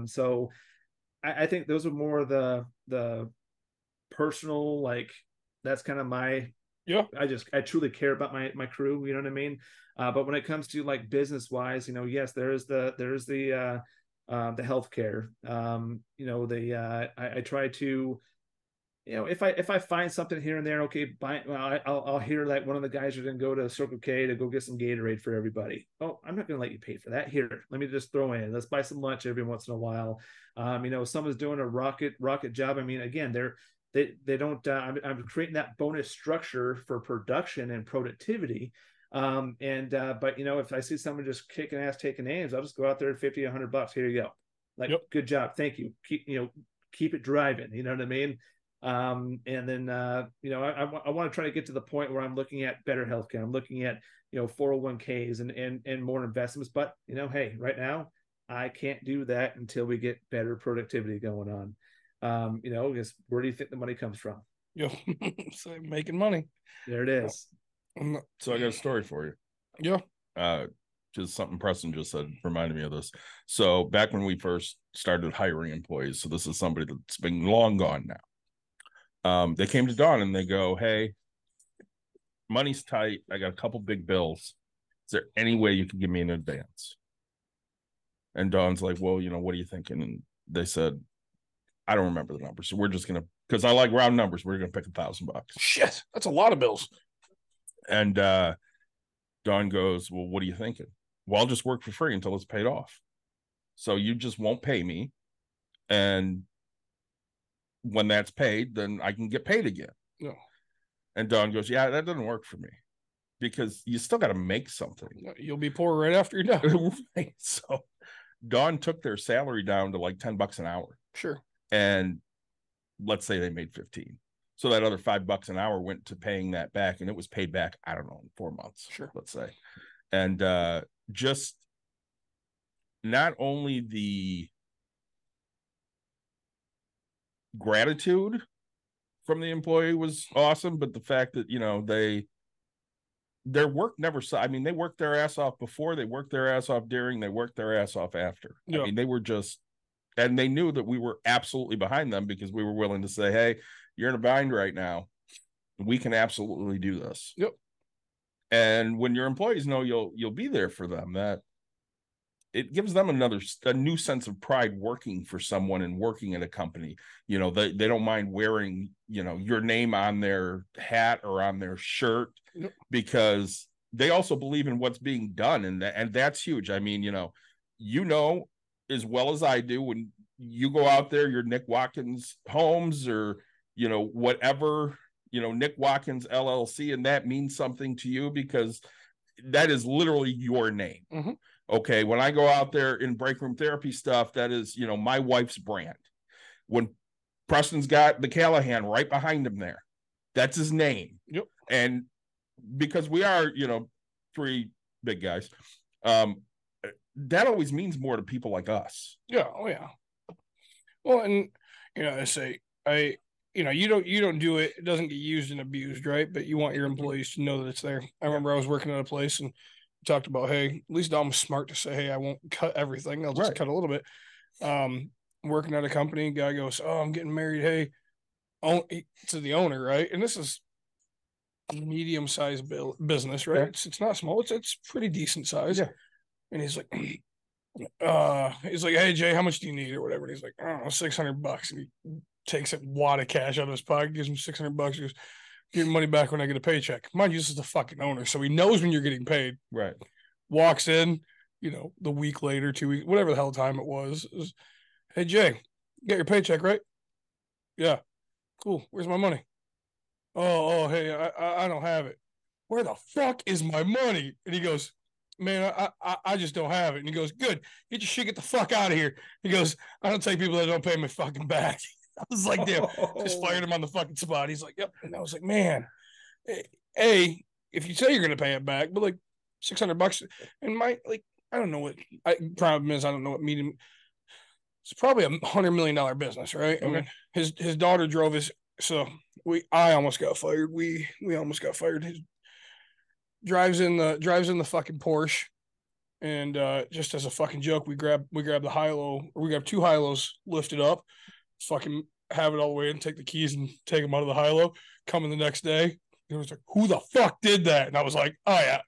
So I think those are more of the personal, like, that's kind of my, I truly care about my crew, you know what I mean? But when it comes to like business wise, yes, there's the healthcare. I try to, if I find something here and there, okay, I'll hear that one of the guys are going to go to Circle K to go get some Gatorade for everybody. Oh, I'm not going to let you pay for that. Here, let me just throw in. Let's buy some lunch every once in a while. Someone's doing a rocket job. I mean, again, they don't. I'm creating that bonus structure for production and productivity. But if I see someone just kicking ass, taking names, I'll just go out there, $50, $100. Here you go. Like, Good job, thank you. Keep it driving. You know what I mean? And then I want to try to get to the point where I'm looking at better healthcare. I'm looking at 401ks and more investments. But hey, right now I can't do that until we get better productivity going on. Because where do you think the money comes from? So making money. There it is. So I got a story for you. Yeah. Just something Preston just said reminded me of this. So back when we first started hiring employees, so this is somebody that's been long gone now. They came to Dawn and they go, hey, money's tight. I got a couple big bills. Is there any way you can give me an advance? And Dawn's like, well, what are you thinking? And they said, I don't remember the numbers. So we're just going to, because I like round numbers, we're going to pick $1,000. Shit, that's a lot of bills. And Dawn goes, well, what are you thinking? Well, I'll just work for free until it's paid off. So you just won't pay me. And when that's paid, then I can get paid again. No. And Dawn goes, yeah, that doesn't work for me because you still got to make something. You'll be poor right after you're done. Right. So Dawn took their salary down to like $10 an hour. Sure. And let's say they made 15. So that other $5 an hour went to paying that back, and it was paid back, I don't know, in 4 months. Sure. Let's say. And just not only the gratitude from the employee was awesome, but the fact that their work never saw. I mean, they worked their ass off before, they worked their ass off during, they worked their ass off after. I mean, they were just, and they knew that we were absolutely behind them because we were willing to say, hey, you're in a bind right now, we can absolutely do this. Yep. And when your employees know you'll be there for them, that it gives them a new sense of pride working for someone and working at a company. You know, they don't mind wearing, you know, your name on their hat or on their shirt, because they also believe in what's being done. And that's huge. I mean, you know, as well as I do, when you go out there, your Nick Watkins Homes or, you know, whatever, you know, Nick Watkins LLC, and that means something to you because that is literally your name. Mm-hmm. Okay, when I go out there in break room therapy stuff, that is, you know, my wife's brand. When Preston's got the Callahan right behind him there, that's his name. Yep. And because we are, you know, three big guys, that always means more to people like us. Yeah. Oh yeah. Well, and you know, you don't do it. It doesn't get used and abused, right? But you want your employees to know that it's there. I remember I was working at a place and talked about, hey, at least I'm smart to say, hey, I won't cut everything. I'll just cut a little bit. Working at a company, guy goes, oh, I'm getting married. Hey, to the owner, right? And this is a medium-sized business, right? Yeah. It's not small. It's pretty decent size. Yeah. And he's like, hey, Jay, how much do you need or whatever? And he's like, I don't know, $600. And he takes a wad of cash out of his pocket, gives him $600. He goes, get your money back when I get a paycheck. Mind you, this is the fucking owner, so he knows when you're getting paid. Right. Walks in, you know, the week later, 2 weeks, whatever the hell time it was, hey, Jay, you got your paycheck, right? Yeah. Cool. Where's my money? Oh, hey, I don't have it. Where the fuck is my money? And he goes, man, I just don't have it. And he goes, good. Get your shit, get the fuck out of here. He goes, I don't take people that don't pay me fucking back. I was like, damn, just fired him on the fucking spot. He's like, yep. And I was like, man, if you say you're going to pay it back, but like $600 and I don't know what problem is. I don't know what medium. It's probably $100 million business, right? Okay. I mean, his daughter drove his, so I almost got fired. We almost got fired. His drives in the fucking Porsche. And just as a fucking joke, we grab the high-low, or we grab two high-lows lifted up, fucking have it all the way in, take the keys and take them out of the high-low, come in the next day. It was like, who the fuck did that? And I was like, oh yeah.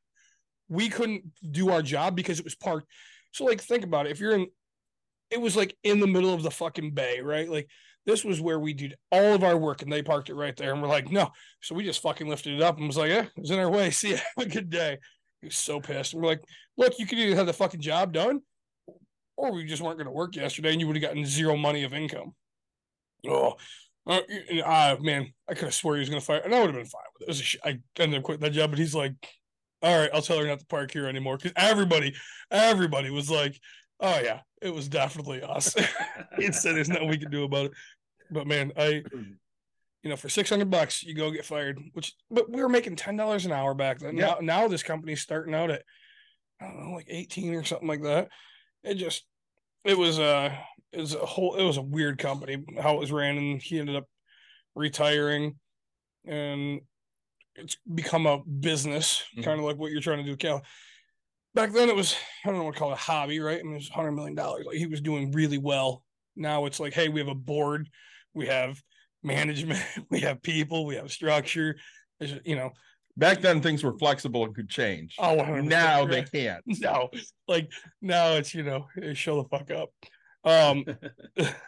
We couldn't do our job because it was parked. So like, think about it. It was like in the middle of the fucking bay, right? Like this was where we did all of our work and they parked it right there. And we're like, no. So we just fucking lifted it up and was like, yeah, it was in our way. See ya. Have a good day. He was so pissed. And we're like, look, you could either have the fucking job done or we just weren't going to work yesterday and you would have gotten zero money of income. Oh, man, I could have swore he was going to fire. And I would have been fine with it. I ended up quitting that job, but he's like, all right, I'll tell her not to park here anymore. Because everybody was like, oh yeah, it was definitely us. He said there's nothing we can do about it. But man, for $600 you go get fired, but we were making $10 an hour back then. Yeah. Now this company's starting out at, I don't know, like 18 or something like that. It was a weird company, how it was ran, and he ended up retiring, and it's become a business, kind of like what you're trying to do, Cal. Back then it was, I don't know what to call it, a hobby, right? I mean, it was $100 million. Like he was doing really well. Now it's like, hey, we have a board, we have management, we have people, we have structure. Back then things were flexible and could change. Oh, 100%. Now they can't. No, like now it's, show the fuck up.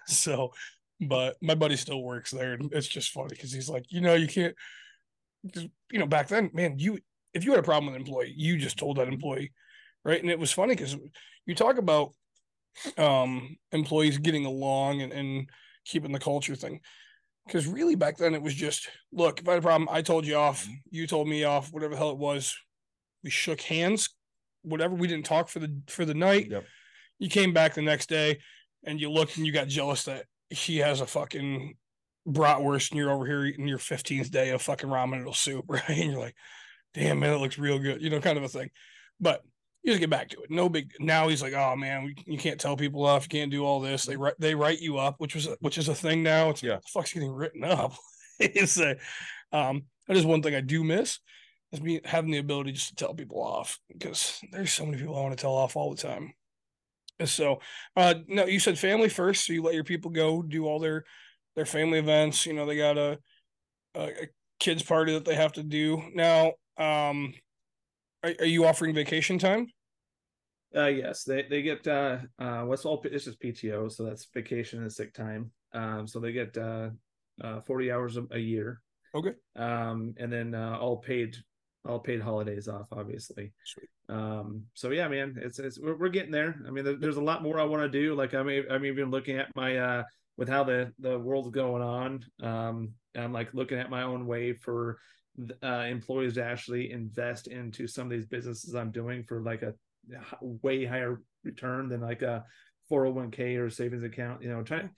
So, but my buddy still works there, and it's just funny because he's like, you can't, because back then, man, if you had a problem with an employee, you just told that employee, right? And it was funny because you talk about employees getting along and keeping the culture thing. Because really back then it was just, look, if I had a problem, I told you off, you told me off, whatever the hell it was. We shook hands, whatever. We didn't talk for the night. Yep. You came back the next day and you looked and you got jealous that he has a fucking bratwurst and you're over here eating your 15th day of fucking ramen noodle soup, right? And you're like, damn, man, it looks real good, kind of a thing. But you just get back to it. No big. Now he's like, oh man, you can't tell people off. You can't do all this. They write you up, which is a thing now. It's the fuck's getting written up. It's that is one thing I do miss, is having the ability just to tell people off, because there's so many people I want to tell off all the time. And so, no, you said family first, so you let your people go do all their family events. They got a kids party that they have to do now. Are you offering vacation time? Yes, they get what's all this is PTO, so that's vacation and sick time. So they get 40 hours a year. Okay. And then all paid holidays off, obviously. Sweet. So yeah, man, it's we're getting there. I mean, there's a lot more I want to do. Like I'm even looking at my with how the world's going on. I'm like looking at my own way for employees to actually invest into some of these businesses I'm doing for like a way higher return than like a 401k or savings account. Trying.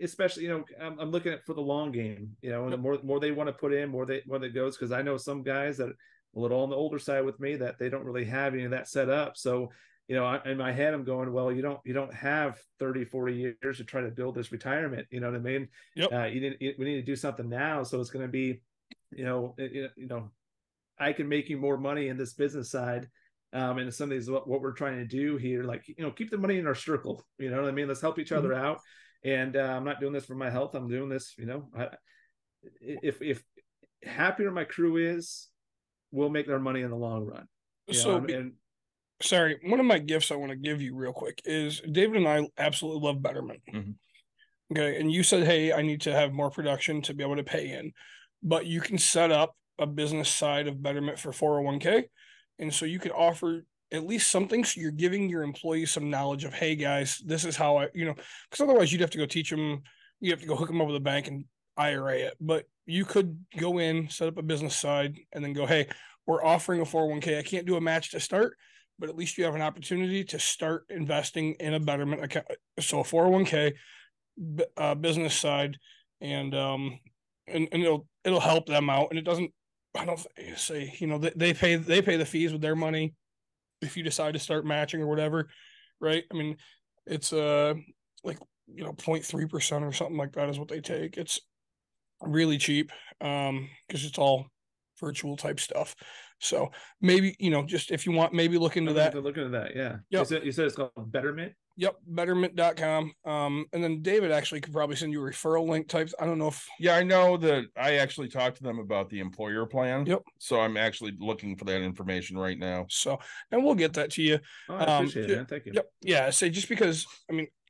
Especially, I'm looking at for the long game, and the more they want to put in, more that goes. Cause I know some guys that a little on the older side with me that they don't really have any of that set up. So, in my head, I'm going, well, you don't have 30, 40 years to try to build this retirement. You know what I mean? Yep. We need to do something now. So it's going to be, I can make you more money in this business side. And some of these, what we're trying to do here, like, keep the money in our circle, you know what I mean? Let's help each other out. And I'm not doing this for my health. I'm doing this, if happier my crew is, we'll make their money in the long run. Sorry, one of my gifts I want to give you real quick is David and I absolutely love Betterment. Okay. And you said, hey, I need to have more production to be able to pay in, but you can set up a business side of Betterment for 401k. And so you could offer at least something. So you're giving your employees some knowledge of, hey guys, this is how because otherwise you'd have to go teach them. You have to go hook them over the bank and IRA it. But you could go in, set up a business side, and then go, hey, we're offering a 401k. I can't do a match to start, but at least you have an opportunity to start investing in a Betterment account. So a 401k business side, and it'll help them out. And it doesn't. I don't say, they pay the fees with their money if you decide to start matching or whatever, right? I mean, it's 0.3% or something like that is what they take. It's really cheap because it's all virtual type stuff. So maybe, just if you want, maybe look into that. Look into that, yeah. Yep. You said it's called Betterment? Yep, betterment.com. And then David actually could probably send you a referral link types. I don't know if. Yeah, I know that I actually talked to them about the employer plan. Yep. So I'm actually looking for that information right now. So, and we'll get that to you. Oh, I appreciate it, man. Thank you. Yep. Yeah. Say just because,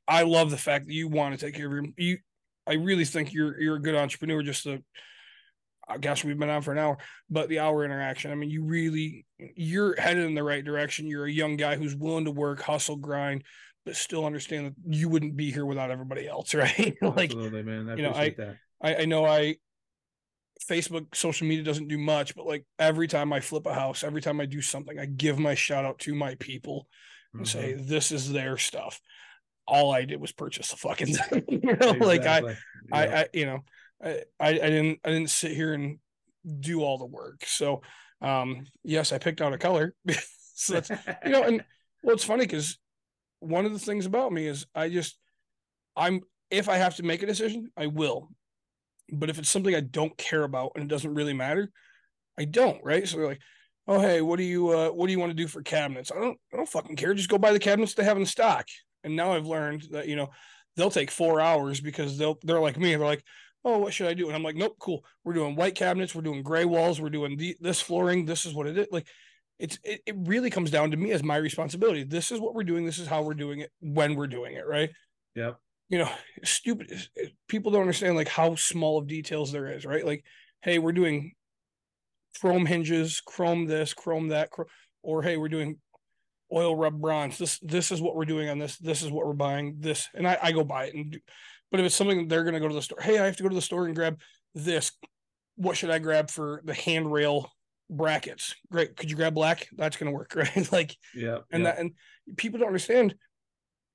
I love the fact that you want to take care of I really think you're a good entrepreneur. Just gosh, we've been on for an hour, but the hour interaction. You're headed in the right direction. You're a young guy who's willing to work, hustle, grind, but still understand that you wouldn't be here without everybody else, right? Absolutely, man. I appreciate that. I know Facebook, social media doesn't do much, but like every time I flip a house, every time I do something, I give my shout out to my people and say, this is their stuff. All I did was purchase the fucking thing. Exactly. I didn't sit here and do all the work. So, yes, I picked out a color. So that's, and well, it's funny because one of the things about me is if I have to make a decision, I will. But if it's something I don't care about and it doesn't really matter, I don't, right? So they're like, oh, hey, what do you want to do for cabinets? I don't fucking care. Just go buy the cabinets they have in stock. And now I've learned that, they'll take 4 hours because they're like me. They're like, oh, what should I do? And I'm like, nope, cool. We're doing white cabinets. We're doing gray walls. We're doing this flooring. This is what it is. Like, it really comes down to me as my responsibility. This is what we're doing. This is how we're doing it when we're doing it. Right. Yep. Stupid. People don't understand like how small of details there is, right? Like, hey, we're doing chrome hinges, chrome this, chrome that, or hey, we're doing oil rub bronze. This is what we're doing on this. This is what we're buying this. And I go buy it. But if it's something that they're going to go to the store, hey, I have to go to the store and grab this. What should I grab for the handrail brackets? Great. Could you grab black? That's going to work, right? Like, yeah. And people don't understand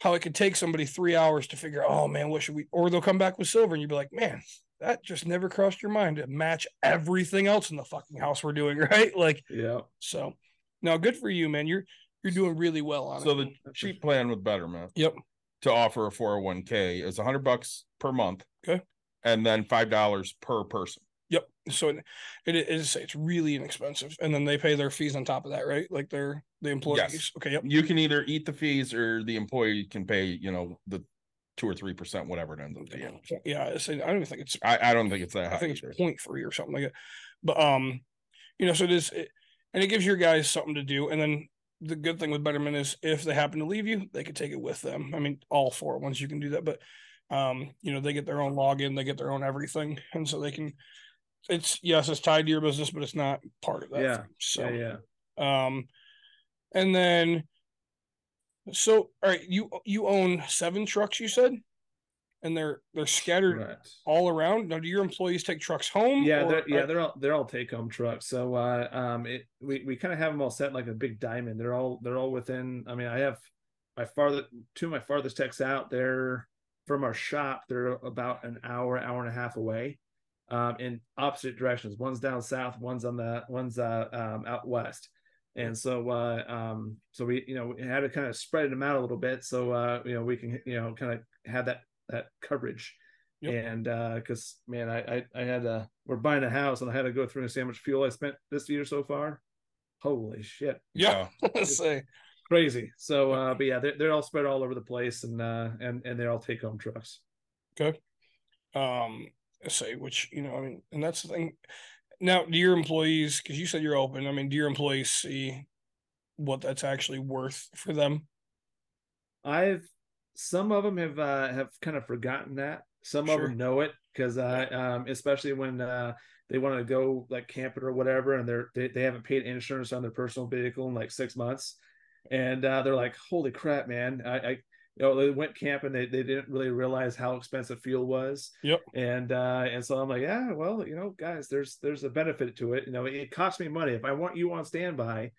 how it could take somebody 3 hours to figure out, oh man, what should we, or they'll come back with silver and you'd be like, man, that just never crossed your mind to match everything else in the fucking house we're doing, right? Like, yeah. So now good for you, man. You're doing really well on it. So the cheap plan with Betterment. Yep. To offer a 401k is $100 per month. Okay. And then $5 per person. Yep. So it's really inexpensive. And then they pay their fees on top of that, right? Like the employees. Yes. Okay. Yep. You can either eat the fees or the employee can pay, the 2 or 3%, whatever it ends up being. Yeah, I don't even think it's. I don't think it's that high. I think either. it's 0.3 or something like that. But so it is, and it gives your guys something to do. And then the good thing with Betterment is if they happen to leave you, they can take it with them. I mean, all 4 ones you can do that, but they get their own login, they get their own everything, and so they can. It's tied to your business, but it's not part of that. Yeah. Thing. So yeah. And then, so all right, you own 7 trucks, you said, and they're scattered all around. Now, do your employees take trucks home? Yeah, they're all take home trucks. So we kind of have them all set like a big diamond. They're all within. I mean, I have two of my farthest techs out there from our shop. They're about an hour and a half away, in opposite directions. One's down south, one's out west. And so we had to kind of spread them out a little bit so we can kind of have that coverage. Yep. And because man, I had we're buying a house and I had to go through and see how much fuel I spent this year so far. Holy shit! Yeah, let's say crazy. So but yeah, they're all spread all over the place, and they're all take home trucks. Okay. Let's say which and that's the thing. Now, do your employees, because you said you're open, I mean, do your employees see what that's actually worth for them? Some of them have kind of forgotten that. Some of them know it because especially when they want to go like camping or whatever, and they haven't paid insurance on their personal vehicle in like 6 months, and they're like, "Holy crap, man! They went camping. They didn't really realize how expensive fuel was. Yep. And so I'm like, yeah, well, guys, there's a benefit to it. It costs me money. If I want you on standby,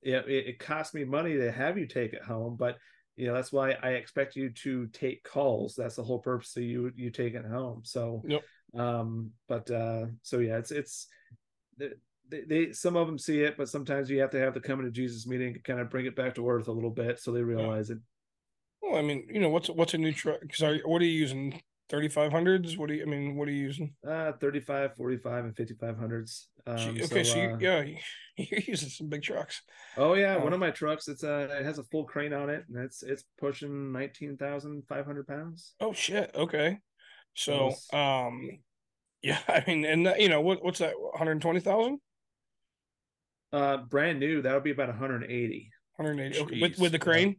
it costs me money to have you take it home. But that's why I expect you to take calls. That's the whole purpose of you taking it home. So, yep. So yeah, it's they some of them see it, but sometimes you have to have the coming to Jesus meeting to kind of bring it back to earth a little bit so they realize it. Well, I mean, what's a new truck? Because what are you using? 3500s? What are you using? 35, 45, and 5500s. You're using some big trucks. Oh yeah, one of my trucks. It has a full crane on it, and it's pushing 19,500 pounds. Oh shit! Okay, so yeah, I mean, and what's that? 120,000? Brand new. That would be about 180. 180. Okay, with the crane.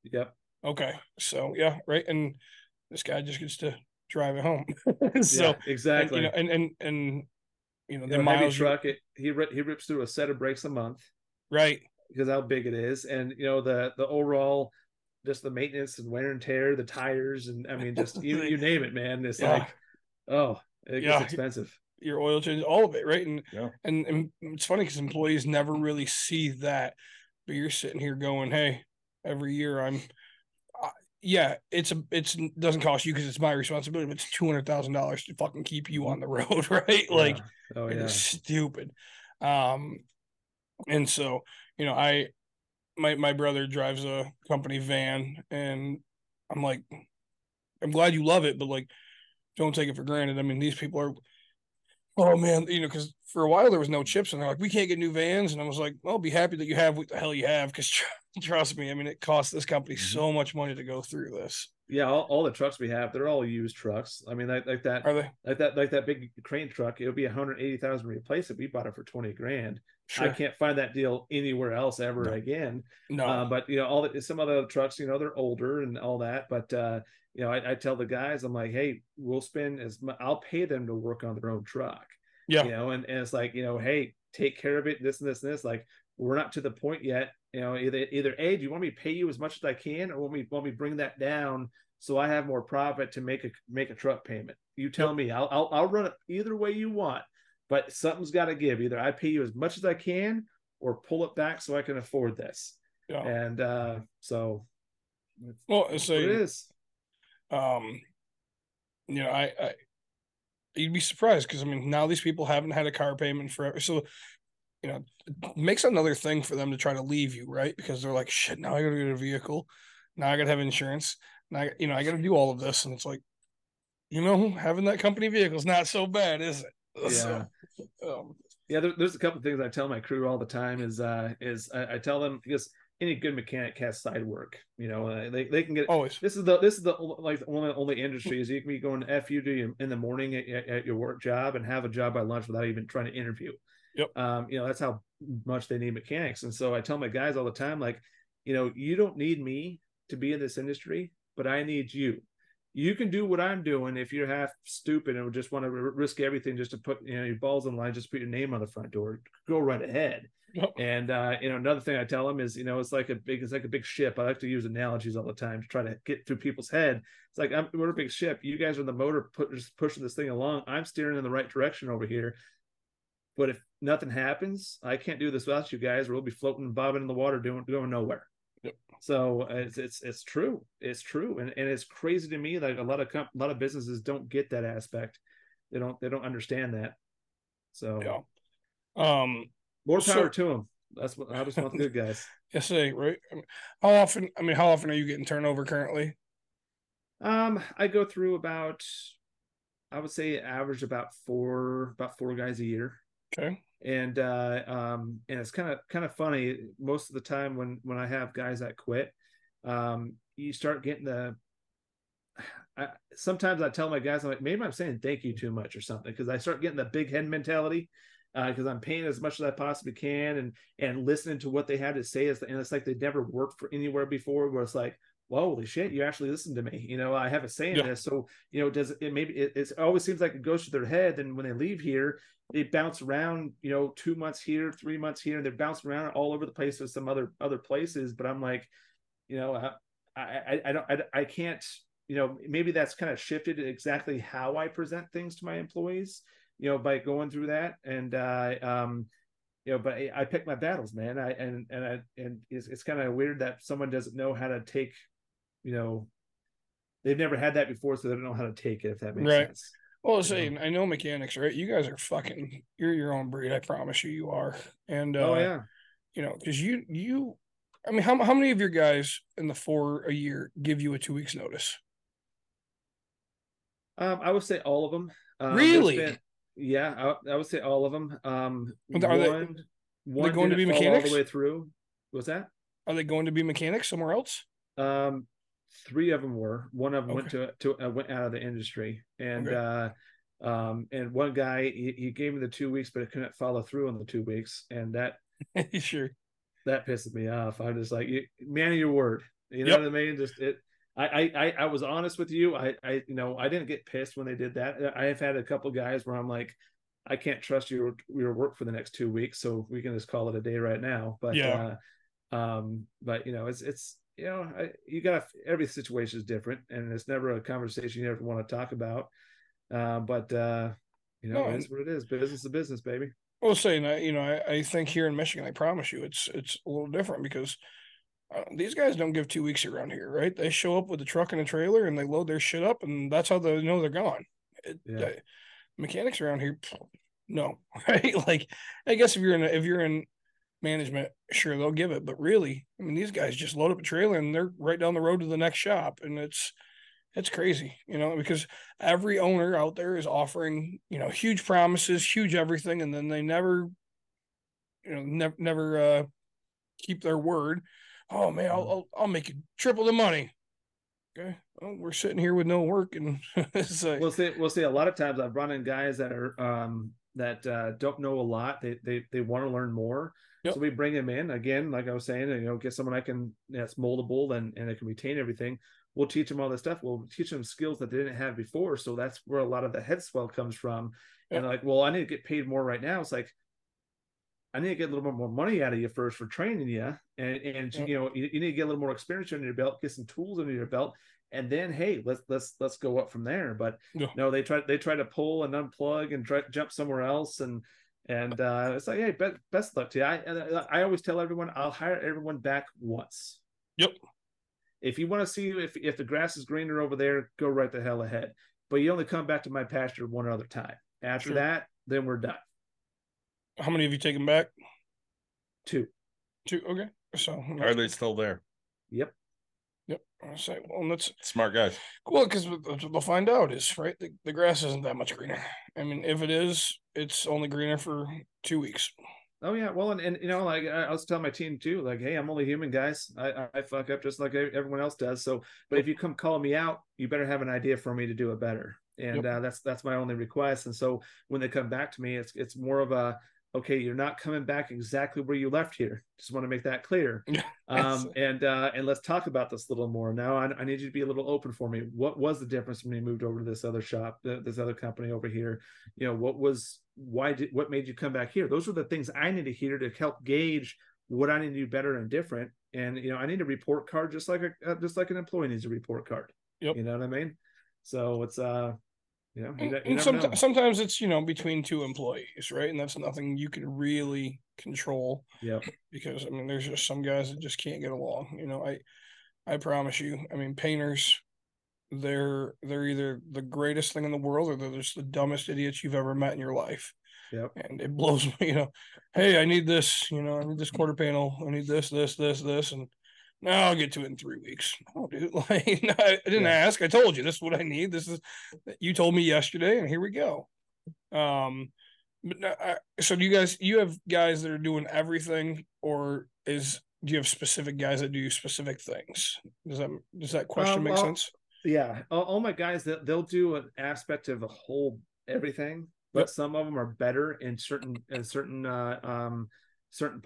Yep. Okay, so yeah, right, and this guy just gets to drive it home. So yeah, exactly, and the miles truck. He rips through a set of brakes a month, right? Because how big it is, and the overall, just the maintenance and wear and tear, the tires, and I mean, just you name it, man. It's like, it gets expensive. Your oil change, all of it, right? And it's funny because employees never really see that, but you're sitting here going, hey, every year it doesn't cost you because it's my responsibility, but it's $200,000 to fucking keep you on the road, right? Yeah. Like, it is stupid. And so, my brother drives a company van, and I'm like, I'm glad you love it, but like, don't take it for granted. I mean, these people are, oh man, because for a while there was no chips, and they're like, we can't get new vans, and I was like, well, be happy that you have what the hell you have, because trust me, I mean, it costs this company so much money to go through this. Yeah, all the trucks we have, they're all used trucks. I mean, like that. Are they? Like that big crane truck? It would be 180,000 to replace it. We bought it for 20 grand. Sure. I can't find that deal anywhere else ever again. No, but some other trucks, they're older and all that. But I tell the guys, I'm like, hey, we'll spend I'll pay them to work on their own truck. Yeah, and it's like, hey, take care of it. This and this and this. Like, we're not to the point yet. Either A, do you want me to pay you as much as I can, or want me bring that down so I have more profit to make a truck payment? You tell me. I'll run it either way you want, but something's got to give. Either I pay you as much as I can, or pull it back so I can afford this. Yeah. And so, it is. You'd be surprised because I mean, now these people haven't had a car payment forever, so it makes another thing for them to try to leave you, right? Because they're like, shit, now I gotta get a vehicle, now I gotta have insurance, now I gotta do all of this, and it's like, having that company vehicle is not so bad, is it? Yeah. So, there's a couple of things I tell my crew all the time is I tell them, because any good mechanic has side work. You know, they can get Always. This is the like only industries you can be going to FU in the morning at your work job and have a job by lunch without even trying to interview. Yep. You know, that's how much they need mechanics. And so I tell my guys all the time, like, you know, you don't need me to be in this industry, but I need you. You can do what I'm doing if you're half stupid and just want to risk everything just to put, you know, your balls in line, just put your name on the front door. Go right ahead. Yep. And you know, another thing I tell them is, you know, it's like a big ship. I like to use analogies all the time to try to get through people's head. It's like we're a big ship. You guys are the motor just pushing this thing along. I'm steering in the right direction over here. But if nothing happens, I can't do this without you guys, or we'll be floating and bobbing in the water going nowhere. Yep. So it's true. It's true. And it's crazy to me that a lot of businesses don't get that aspect. They don't understand that. So yeah. More power to them. That's what I just want the good guys. Yes, right. How often are you getting turnover currently? I go through I would say average about four guys a year. Okay. And it's kind of funny. Most of the time when I have guys that quit, you start getting sometimes I tell my guys, I'm like, maybe I'm saying thank you too much or something, because I start getting the big head mentality, because I'm paying as much as I possibly can and listening to what they had to say, and it's like they'd never worked for anywhere before, where it's like, well, holy shit, you actually listened to me. You know, I have a say in this. So, you know, it always seems like it goes to their head. And when they leave here, they bounce around, you know, 2 months here, 3 months here, and they're bouncing around all over the place with some other places. But I'm like, you know, I can't, you know, maybe that's kind of shifted exactly how I present things to my employees, you know, by going through that. And, you know, but I pick my battles, man. And it's kind of weird that someone doesn't know how to take, you know, they've never had that before, so they don't know how to take it, if that makes sense. Well, I know mechanics, right? You guys are you're your own breed. I promise you are. And, you know, because I mean, how many of your guys in the 4 a year give you a 2 weeks notice? I would say all of them. Really? I would say all of them. Are they going to be mechanics all the way through? What's that? Are they going to be mechanics somewhere else? 3 of them were. One of them went out of the industry, and and one guy he gave me the 2 weeks, but it couldn't follow through on the 2 weeks, and that sure, that pisses me off. I'm just like, man of your word, you know what I mean? Just it. I was honest with you. I you know, I didn't get pissed when they did that. I have had a couple guys where I'm like, I can't trust your work for the next 2 weeks, so we can just call it a day right now. But but you know, it's you know, every situation is different, and it's never a conversation you ever want to talk about. But you know, it is what it is. Business is business, baby. Well, saying that, you know, I think here in Michigan, I promise you, it's a little different, because these guys don't give 2 weeks around here, right? They show up with a truck and a trailer, and they load their shit up, and that's how they know they're gone. Mechanics around here, no, right? Like, I guess if you're in management, sure, they'll give it, but really, I mean, these guys just load up a trailer and they're right down the road to the next shop, and it's crazy, you know, because every owner out there is offering, you know, huge promises, huge everything, and then they never, you know, never keep their word. Oh man, I'll make you triple the money. Okay, well, we're sitting here with no work, and it's like, we'll see. A lot of times I've run in guys that are that don't know a lot. They want to learn more. Yep. So we bring them in again, like I was saying, you know, get someone that's moldable and it can retain everything. We'll teach them all this stuff. We'll teach them skills that they didn't have before. So that's where a lot of the head swell comes from. Yep. And like, well, I need to get paid more right now. It's like, I need to get a little bit more money out of you first for training you. And you know, you need to get a little more experience under your belt, get some tools under your belt. And then, hey, let's go up from there. But no, they try to pull and unplug and try to jump somewhere else. And it's like, hey, best luck to you. I always tell everyone, I'll hire everyone back once. Yep. If you want to see if the grass is greener over there, go right the hell ahead. But you only come back to my pasture one other time. After that, then we're done. How many have you taken back? 2. Okay. So are they still there? Yep. I say, well, that's smart guys. Well, because what they'll find out is, right, the grass isn't that much greener. I mean, if it is, it's only greener for 2 weeks. Oh yeah, well, and you know, like I was telling my team too, like, hey, I'm only human, guys. I fuck up just like everyone else does. So, but if you come calling me out, you better have an idea for me to do it better. And that's my only request. And so when they come back to me, it's more of a, okay, you're not coming back exactly where you left here. Just want to make that clear. And let's talk about this a little more. Now I need you to be a little open for me. What was the difference when you moved over to this other shop, this other company over here? You know, what made you come back here? Those are the things I need to hear to help gauge what I need to do better and different. And you know, I need a report card just like an employee needs a report card. Yep. You know what I mean? So it's you know, sometimes it's, you know, between two employees, right? And that's nothing you can really control. Yeah. Because I mean, there's just some guys that just can't get along. You know, I promise you. I mean, painters, they're either the greatest thing in the world or they're just the dumbest idiots you've ever met in your life. Yep. And it blows me, you know, hey, I need this, you know, I need this quarter panel, I need this, and now I'll get to it in 3 weeks. Oh, dude, like, no, I didn't ask. I told you this is what I need. This is, you told me yesterday, and here we go. But so do you have guys that are doing everything, or do you have specific guys that do specific things? Does that question make sense? Yeah, all my guys, they'll do an aspect of a whole everything, but some of them are better in certain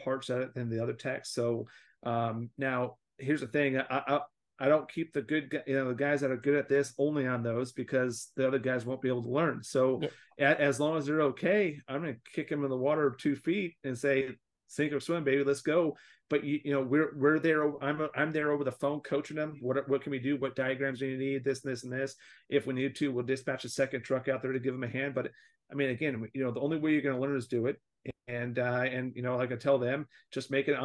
parts of it than the other techs. So now here's the thing: I don't keep the the guys that are good at this only on those, because the other guys won't be able to learn. So as long as they're okay, I'm going to kick them in the water 2 feet and say, sink or swim, baby, let's go. But you know, we're there. I'm there over the phone coaching them. What can we do? What diagrams do you need? This and this and this. If we need to, we'll dispatch a second truck out there to give them a hand. But I mean, again, you know, the only way you're going to learn is do it. And you know, like I tell them, just make it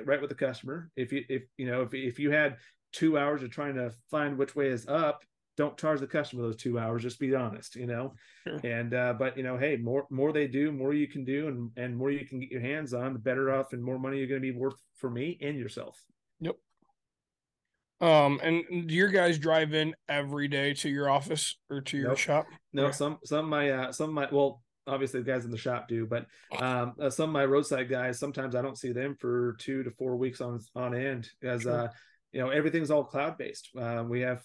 right with the customer. If you had 2 hours of trying to find which way is up, don't charge the customer those 2 hours. Just be honest, you know. Sure. And but you know, hey, more they do, more you can do, and more you can get your hands on, the better off and more money you're going to be worth for me and yourself. Yep. And do your guys drive in every day to your office or to your shop? No, some of my well, obviously the guys in the shop do, but some of my roadside guys, sometimes I don't see them for 2 to 4 weeks on end, as you know, everything's all cloud based. We have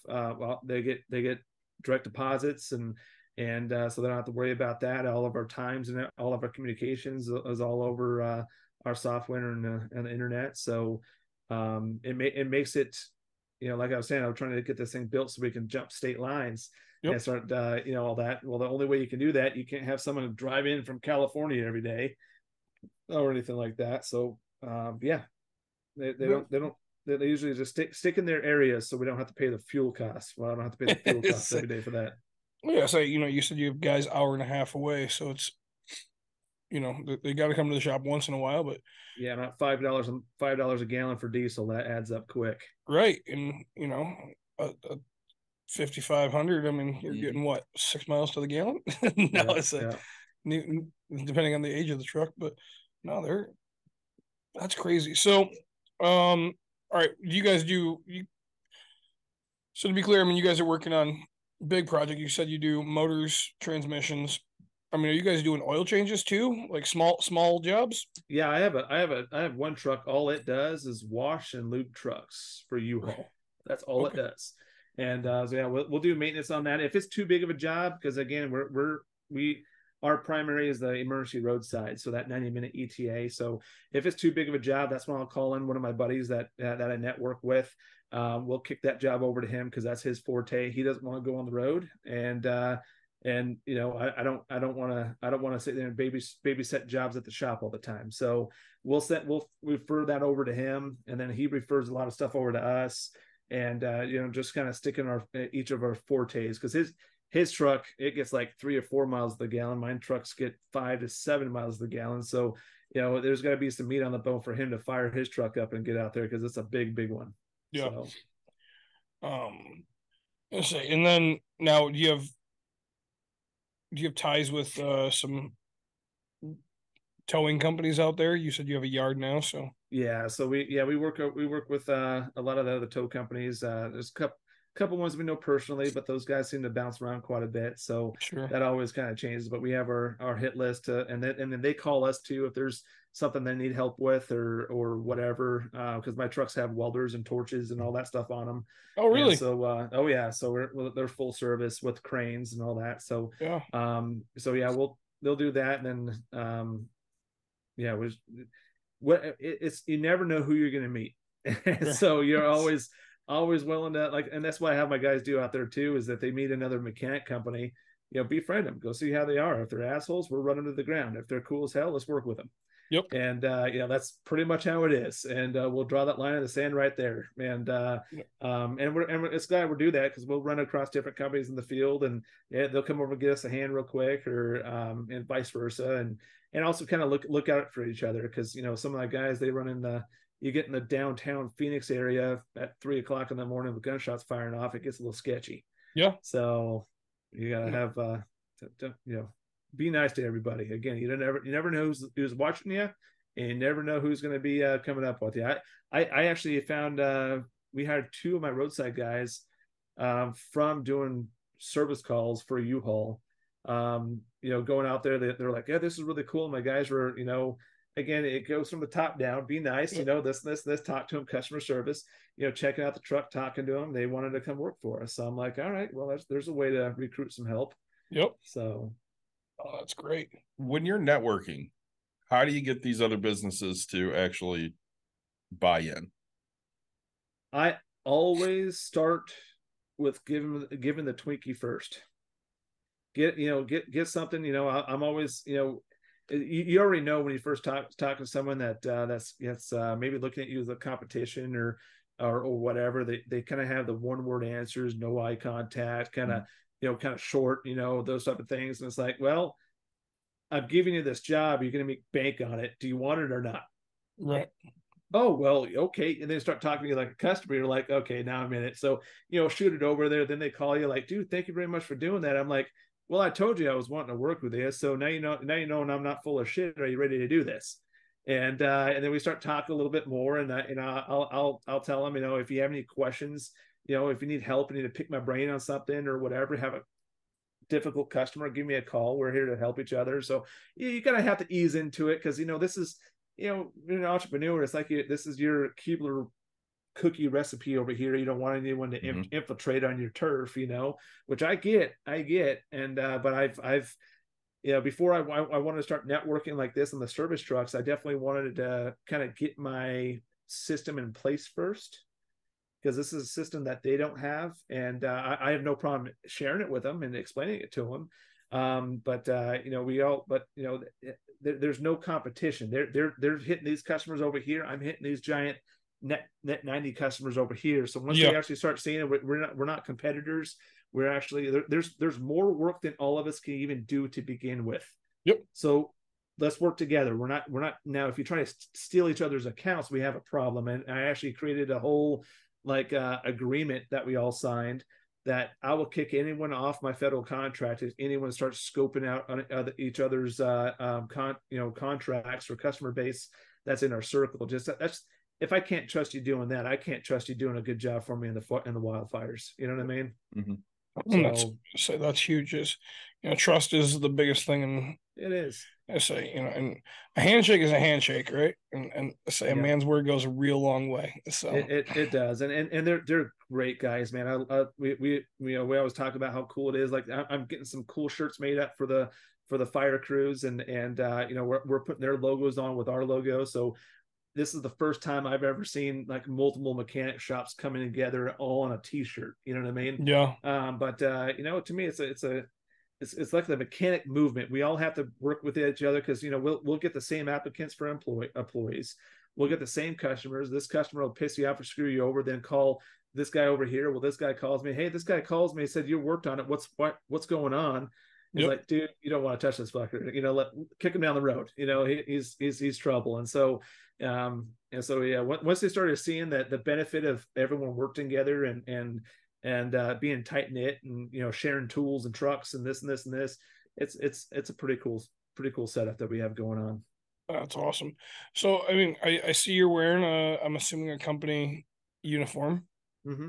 they get direct deposits, and so they don't have to worry about that. All of our times and all of our communications is all over our software and the internet. So it makes it, you know, like I was saying, I'm trying to get this thing built so we can jump state lines. And start, you know, all that. Well, the only way you can do that, you can't have someone drive in from California every day or anything like that. So, they usually just stick in their areas, so we don't have to pay the fuel costs. Well, I don't have to pay the fuel costs every day for that. Yeah, so you know, you said you have guys hour and a half away, so it's, you know, they got to come to the shop once in a while, but yeah, not $5 a gallon for diesel, that adds up quick, right? And you know, a 5,500. I mean, you're getting what, 6 miles to the gallon? It's depending on the age of the truck, but no, that's crazy. So, all right, you guys so to be clear, I mean, you guys are working on big project. You said you do motors, transmissions. I mean, are you guys doing oil changes too, like small jobs? Yeah, I have one truck. All it does is wash and lube trucks for U-Haul. That's all it does. And so yeah, we'll do maintenance on that if it's too big of a job, because again, our primary is the emergency roadside, so that 90-minute ETA. So if it's too big of a job, that's when I'll call in one of my buddies that I network with. We'll kick that job over to him because that's his forte. He doesn't want to go on the road, and you know, I don't want to sit there and babysit jobs at the shop all the time. So we'll refer that over to him, and then he refers a lot of stuff over to us. And you know, just kind of sticking each of our fortes, because his truck, it gets like 3 or 4 miles to the gallon. Mine trucks get 5 to 7 miles to the gallon. So you know, there's got to be some meat on the bone for him to fire his truck up and get out there, because it's a big one. Yeah. So. Let's see. And then now, do you have ties with some towing companies out there? You said you have a yard now, so yeah. So we work with a lot of the other tow companies. There's a couple ones we know personally, but those guys seem to bounce around quite a bit. So Sure. that always kind of changes. But we have our hit list, and then they call us too if there's something they need help with or whatever. Because my trucks have welders and torches and all that stuff on them. Oh, really? And so oh yeah, so they're full service with cranes and all that. So Yeah. so yeah, they'll do that, and then yeah, it's you never know who you're gonna meet. So you're always willing to, like, and that's what I have my guys do out there too, is that they meet another mechanic company, befriend them, go see how they are. If they're assholes, we'll run them to the ground. If they're cool as hell, let's work with them. Yep. And that's pretty much how it is. And we'll draw that line in the sand right there. And it's glad we'll do that, because we'll run across different companies in the field, and they'll come over and get us a hand real quick, or and vice versa. And also kind of look out for each other, because some of the guys, they run in you get in the downtown Phoenix area at 3:00 in the morning with gunshots firing off, it gets a little sketchy. Yeah. So you gotta have be nice to everybody. Again, you never know who's watching you, and you never know who's going to be coming up with you. I actually found we hired 2 of my roadside guys from doing service calls for U-Haul. Going out there, they're like, yeah, this is really cool. My guys were, again, it goes from the top down. Be nice, this. Talk to them, customer service. Checking out the truck, talking to them. They wanted to come work for us, so I'm like, all right, well, there's a way to recruit some help. Yep. So, oh, that's great. When you're networking, how do you get these other businesses to actually buy in? I always start with giving the Twinkie first. Get something. I'm always you already know when you first talk to someone that's maybe looking at you as a competition or whatever. They kind of have the one word answers, no eye contact, kind of short, those type of things. And it's like, well, I'm giving you this job. You're going to make bank on it. Do you want it or not? Right. Oh, well, okay. And then start talking to you like a customer. You're like, okay, now I'm in it. So, shoot it over there. Then they call you like, dude, thank you very much for doing that. I'm like, well, I told you I was wanting to work with you. So now you know, and I'm not full of shit. Are you ready to do this? And then we start talking a little bit more, and I'll tell them, if you have any questions, if you need help, you need to pick my brain on something or whatever, have a difficult customer, give me a call. We're here to help each other. So you kind of have to ease into it, because this is, you're an entrepreneur. It's like this is your Keebler cookie recipe over here. You don't want anyone to infiltrate on your turf, which I get. And but I've before I wanted to start networking like this on the service trucks, I definitely wanted to kind of get my system in place first, because this is a system that they don't have, and I have no problem sharing it with them and explaining it to them. There's no competition. They're hitting these customers over here. I'm hitting these giant net 90 customers over here. So once they actually start seeing it, we're not competitors. We're actually there's more work than all of us can even do to begin with. Yep. So let's work together. We're not now. If you try to steal each other's accounts, we have a problem. And I actually created a whole agreement that we all signed, that I will kick anyone off my federal contract if anyone starts scoping out on each other's contracts or customer base that's in our circle. That's if I can't trust you doing that, I can't trust you doing a good job for me in the wildfires. You know what I mean? Mm-hmm. So that's huge. Trust is the biggest thing, and it is. I say, and a handshake is a handshake, right? And I say a man's word goes a real long way. So it does, and they're great guys, man. We always talk about how cool it is. Like I'm getting some cool shirts made up for the fire crews, and we're putting their logos on with our logo. So this is the first time I've ever seen like multiple mechanic shops coming together all on a t-shirt. You know what I mean? Yeah. To me, it's like the mechanic movement. We all have to work with each other, because we'll get the same applicants for employees. We'll get the same customers. This customer will piss you off or screw you over, then call this guy over here. Well, this guy calls me. Hey, this guy calls me. He said you worked on it. What's going on? He's like, dude, you don't want to touch this fucker. Kick him down the road. He's trouble. And so, once they started seeing that the benefit of everyone working together and being tight knit and sharing tools and trucks and this and this and this, it's a pretty cool setup that we have going on. That's awesome. So I mean, I see you're wearing I'm assuming a company uniform. Mm-hmm.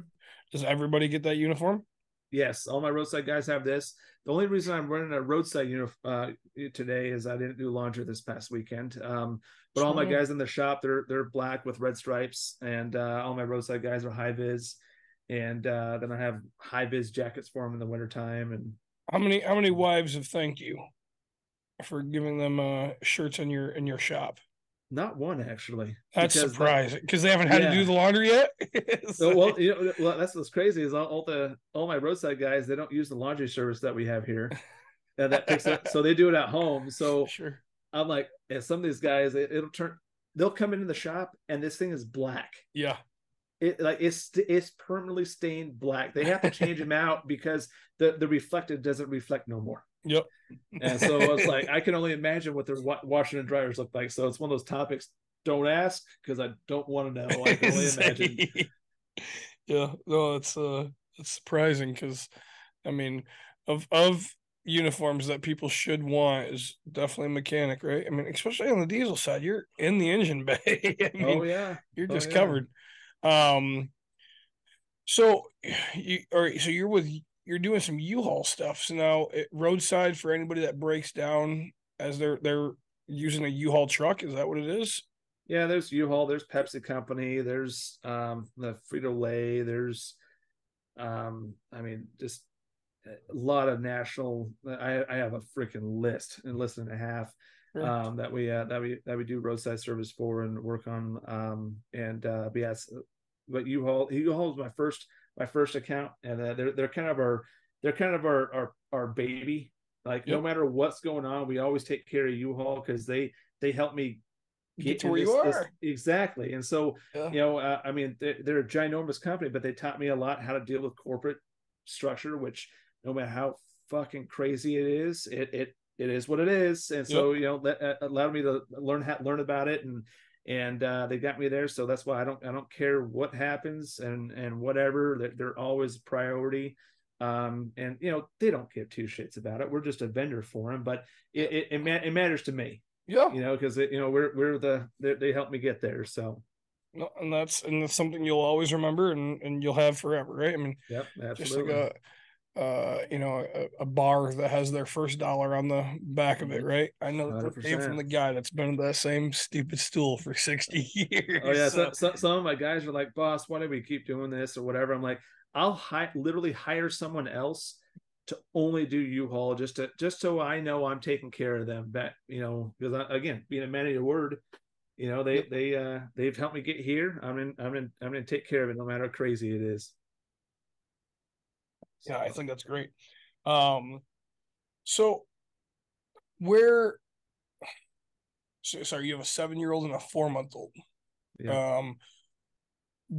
Does everybody get that uniform? Yes, all my roadside guys have this. The only reason I'm running a roadside uniform today is I didn't do laundry this past weekend. But all my guys in the shop, they're black with red stripes, and all my roadside guys are high vis. And then I have high vis jackets for them in the wintertime. And how many wives have thanked you for giving them shirts in your shop? not one, actually. That's surprising because they haven't had to do the laundry yet. So, well, that's what's crazy is all my roadside guys, they don't use the laundry service that we have here, and that picks up. So they do it at home. So sure. I'm like, and some of these guys, they'll come into the shop and this thing is black. Yeah. It's permanently stained black. They have to change them out because the reflective doesn't reflect no more. Yep. And so it's like I can only imagine what their washing and dryers look like. So it's one of those topics. Don't ask because I don't want to know. I can only imagine. Yeah, no, it's surprising because I mean, of uniforms that people should want is definitely a mechanic, right? I mean, especially on the diesel side, you're in the engine bay. I mean, you're just covered. So you're doing some U-Haul stuff. So now roadside for anybody that breaks down as they're using a U-Haul truck, is that what it is? Yeah, there's U-Haul, there's Pepsi Company, there's the Frito-Lay, there's I mean, just a lot of national. I have a freaking list and a half that we do roadside service for and work on. But yes, but U-Haul is my first account, and they're kind of our baby. Like no matter what's going on, we always take care of U-Haul because they help me get to where you are. Exactly. And so I mean, they're a ginormous company, but they taught me a lot how to deal with corporate structure, which no matter how fucking crazy it is, it is what it is. And so that allowed me to learn about it, and they got me there. So that's why I don't care what happens and whatever. They're always a priority. And they don't give two shits about it. We're just a vendor for them, but it matters to me. Yeah, because they helped me get there. So, and that's something you'll always remember and you'll have forever, right? I mean, absolutely. Just like a bar that has their first dollar on the back of it, right? I know that came from the guy that's been in that same stupid stool for 60 years. Oh yeah, so some of my guys are like, "Boss, why do we keep doing this or whatever?" I'm like, I'll literally hire someone else to only do U-Haul just so I know I'm taking care of them. But because again, being a man of your word, they've helped me get here. I'm gonna take care of it no matter how crazy it is. Yeah, I think that's great. So sorry, you have a 7-year-old and a 4-month-old. Yeah.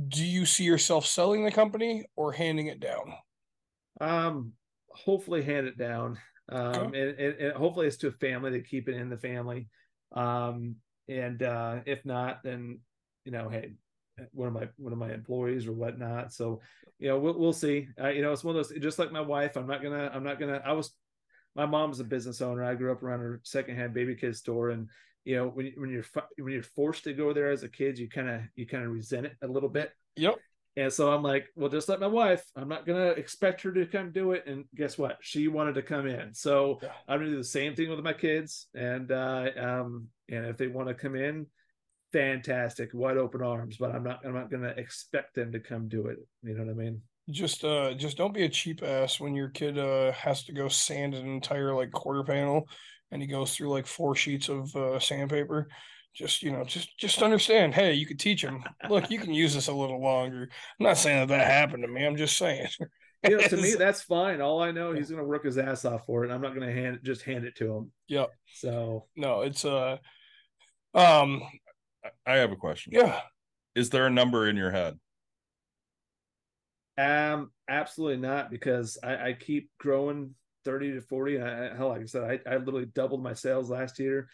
Do you see yourself selling the company or handing it down? Hopefully hand it down. And hopefully it's to a family to keep it in the family. If not, then hey, one of my employees or whatnot. So we'll see. It's one of those, just like my wife. My mom's a business owner. I grew up around her secondhand baby kid store, and when you're forced to go there as a kid, you kind of resent it a little bit. Yep. And so I'm like, well, just like my wife, I'm not going to expect her to come do it. And guess what? She wanted to come in. So I'm going to do the same thing with my kids. And if they want to come in, fantastic, wide open arms, but I'm not going to expect them to come do it. You know what I mean? Just don't be a cheap ass when your kid has to go sand an entire like quarter panel and he goes through like 4 sheets of sandpaper. Just understand, hey, you could teach him, look, you can use this a little longer. I'm not saying that happened to me. I'm just saying. To me, that's fine. All I know, he's going to work his ass off for it. I'm not going to hand it to him. Yeah. So no, it's I have a question. Yeah. Is there a number in your head? Absolutely not, because I keep growing 30 to 40. Hell, like I said, I literally doubled my sales last year.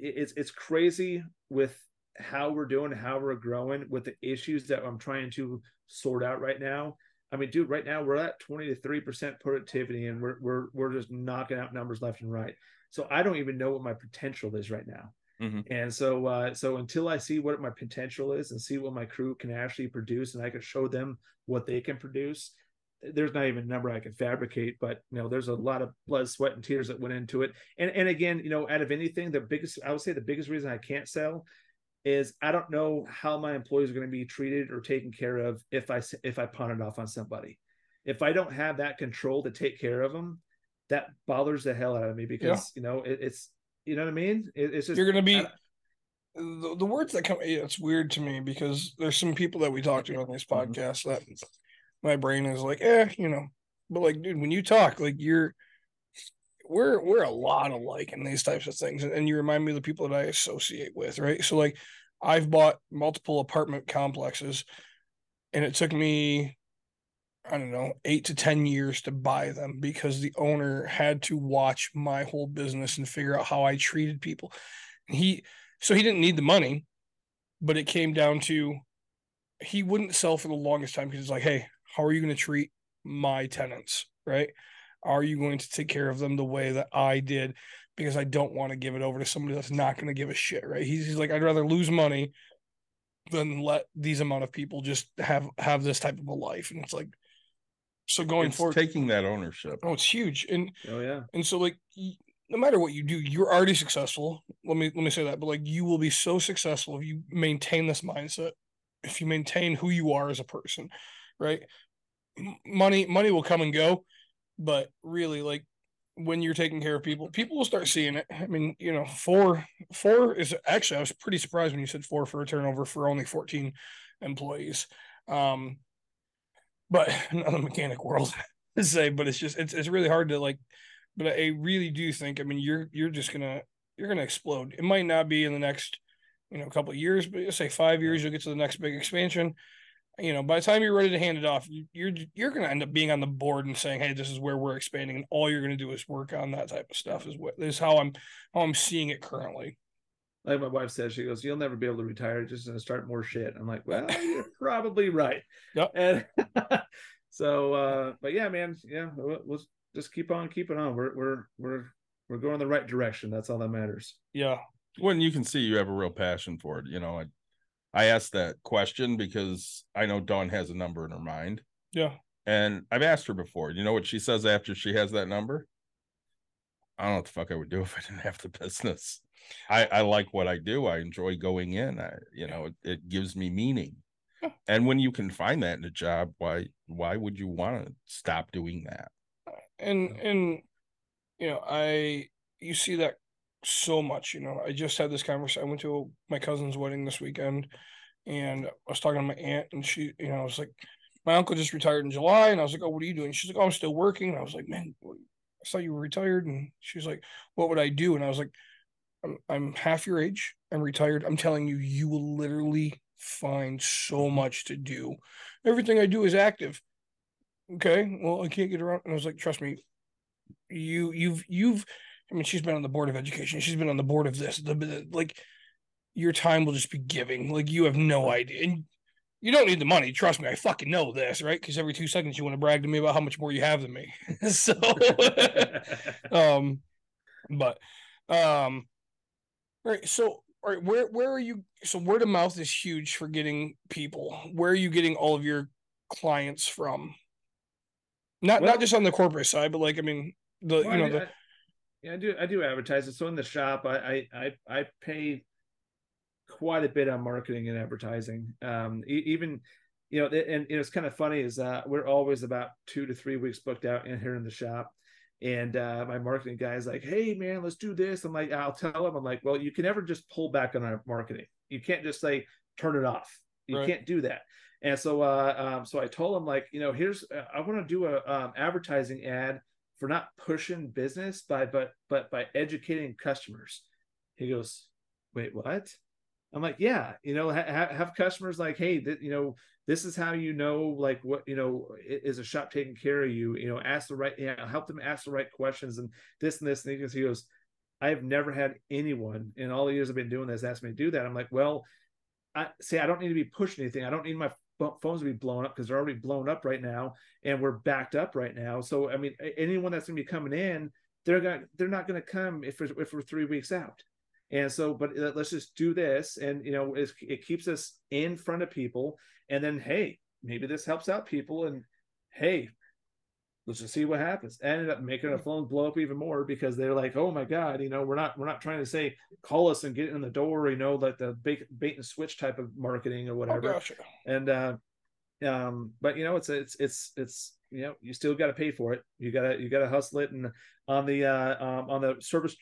It's crazy with how we're doing, how we're growing, with the issues that I'm trying to sort out right now. I mean, dude, right now we're at 20 to 30% productivity, and we're just knocking out numbers left and right. So I don't even know what my potential is right now. And so until I see what my potential is and see what my crew can actually produce, and I can show them what they can produce, there's not even a number I can fabricate. But there's a lot of blood, sweat, and tears that went into it. And again, out of anything, I would say the biggest reason I can't sell is I don't know how my employees are going to be treated or taken care of if I pawn it off on somebody. If I don't have that control to take care of them, that bothers the hell out of me, because it's you know what I mean. It's just, you're going to be the words that come. It's weird to me because there's some people that we talk to on this podcast that my brain is like, but like, dude, when you talk, like we're a lot alike in these types of things, and you remind me of the people that I associate with, right? So like, I've bought multiple apartment complexes, and it took me, I don't know, 8 to 10 years to buy them because the owner had to watch my whole business and figure out how I treated people. And he didn't need the money, but it came down to he wouldn't sell for the longest time because it's like, hey, how are you going to treat my tenants, right? Are you going to take care of them the way that I did? Because I don't want to give it over to somebody that's not going to give a shit, right? He's like, I'd rather lose money than let these amount of people just have this type of a life. And it's like, so going forward, taking that ownership. Oh, it's huge. And yeah. And so like, no matter what you do, you're already successful. Let me say that, but like, you will be so successful if you maintain this mindset, if you maintain who you are as a person, right? Money will come and go, but really, like, when you're taking care of people will start seeing it. I mean, 4 is actually, I was pretty surprised when you said 4 for a turnover for only 14 employees. But not the mechanic world to say, but it's really hard to like, but I really do think, I mean, you're just gonna explode. It might not be in the next, couple of years, but say 5 years, you'll get to the next big expansion. By the time you're ready to hand it off, you're going to end up being on the board and saying, hey, this is where we're expanding. And all you're going to do is work on that type of stuff is how I'm seeing it currently. Like my wife said, she goes, you'll never be able to retire. Just going to start more shit. I'm like, well, you're probably right. Yep. And so, but yeah, man, yeah, we'll just keep on keeping on. We're going in the right direction. That's all that matters. Yeah. When you can see you have a real passion for it, I asked that question because I know Dawn has a number in her mind. Yeah. And I've asked her before. You know what she says after she has that number? I don't know what the fuck I would do if I didn't have the business. I like what I do. I enjoy going in. It gives me meaning. And when you can find that in a job, why would you want to stop doing that? And you see that so much. I just had this conversation. I went to my cousin's wedding this weekend, and I was talking to my aunt, and she, I was like, my uncle just retired in July, and I was like, oh, what are you doing? She's like, oh, I'm still working. And I was like, man, I thought you were retired. And she's like, what would I do? And I was like, I'm half your age. I'm retired. I'm telling you, you will literally find so much to do. Everything I do is active. Okay, well, I can't get around. And I was like, trust me, you've I mean, she's been on the board of education. She's been on the board of this. Like, your time will just be giving. Like, you have no idea. And you don't need the money. Trust me, I fucking know this, right? Because every 2 seconds you want to brag to me about how much more you have than me. So, right. So, all right, where are you? So, word of mouth is huge for getting people. Where are you getting all of your clients from? Not just on the corporate side, but like, I mean, I do advertise it. So in the shop, I pay quite a bit on marketing and advertising. Even, and it's kind of funny is we're always about 2 to 3 weeks booked out in here in the shop. And my marketing guy is like, hey man, let's do this. I'm like, I'll tell him, I'm like, well, you can never just pull back on our marketing. You can't just say, turn it off. You can't do that. And so, so I told him, like, here's, I want to do a advertising ad for not pushing business but by educating customers. He goes, wait, what? I'm like, yeah, have customers like, hey, this is how like what, is a shop taking care of you, ask the right, help them ask the right questions and this and this. And he goes, I have never had anyone in all the years I've been doing this ask me to do that. I'm like, well, I don't need to be pushing anything. I don't need my phones to be blown up because they're already blown up right now and we're backed up right now. So I mean, anyone that's going to be coming in, they're not going to come if we're 3 weeks out. And so, but let's just do this. And, it keeps us in front of people. And then, hey, maybe this helps out people. And hey, let's just see what happens. I ended up making a phone blow up even more because they're like, oh my God, we're not trying to say call us and get in the door, like the bait and switch type of marketing or whatever. Oh, gotcha. And but it's you still got to pay for it. You gotta hustle it. And on the service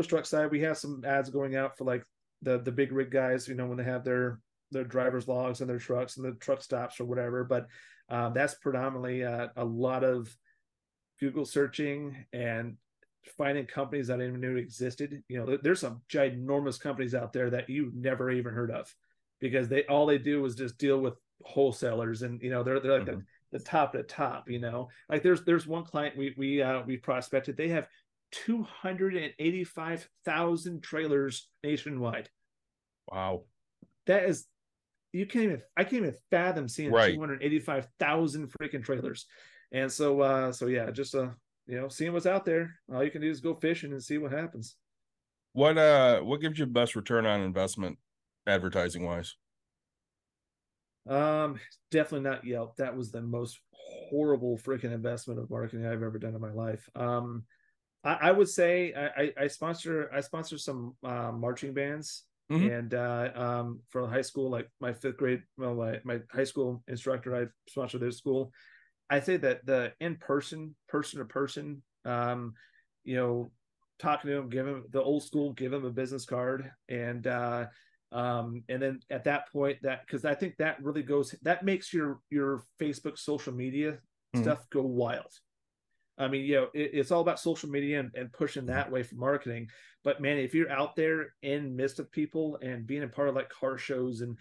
truck side, we have some ads going out for like the big rig guys, when they have their driver's logs and their trucks and the truck stops or whatever. But that's predominantly a lot of Google searching and finding companies that I didn't even knew existed. There's some ginormous companies out there that you never even heard of because all they do is just deal with wholesalers, and they're like the top of the top. Like there's one client we prospected. They have 285,000 trailers nationwide. Wow. That is, I can't even fathom seeing 285,000 freaking trailers. And so yeah, just seeing what's out there. All you can do is go fishing and see what happens. What gives you the best return on investment advertising wise? Definitely not Yelp. That was the most horrible freaking investment of marketing I've ever done in my life. I would say I sponsor some marching bands. And for high school, like my fifth grade, my high school instructor, I sponsored their school. I say that the person to person, talking to him, give him the old school, give him a business card, and then at that point, because I think that really that makes your Facebook social media stuff go wild. I mean, it's all about social media and pushing that way for marketing. But man, if you're out there in midst of people and being a part of like car shows and,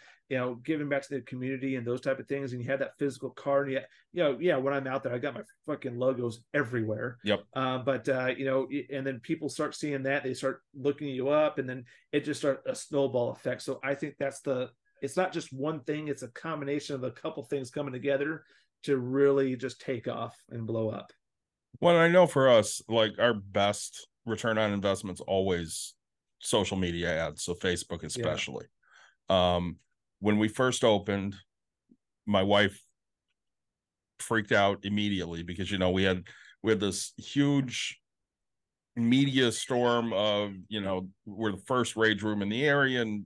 giving back to the community and those type of things, and you have that physical card, when I'm out there, I got my fucking logos everywhere. Yep. But and then people start seeing that, they start looking you up, and then it just starts a snowball effect. So I think it's not just one thing, it's a combination of a couple things coming together to really just take off and blow up. Well, I know for us, like our best return on investment's always social media ads, so Facebook especially. Yeah. When we first opened, my wife freaked out immediately because we had this huge media storm of we're the first rage room in the area, and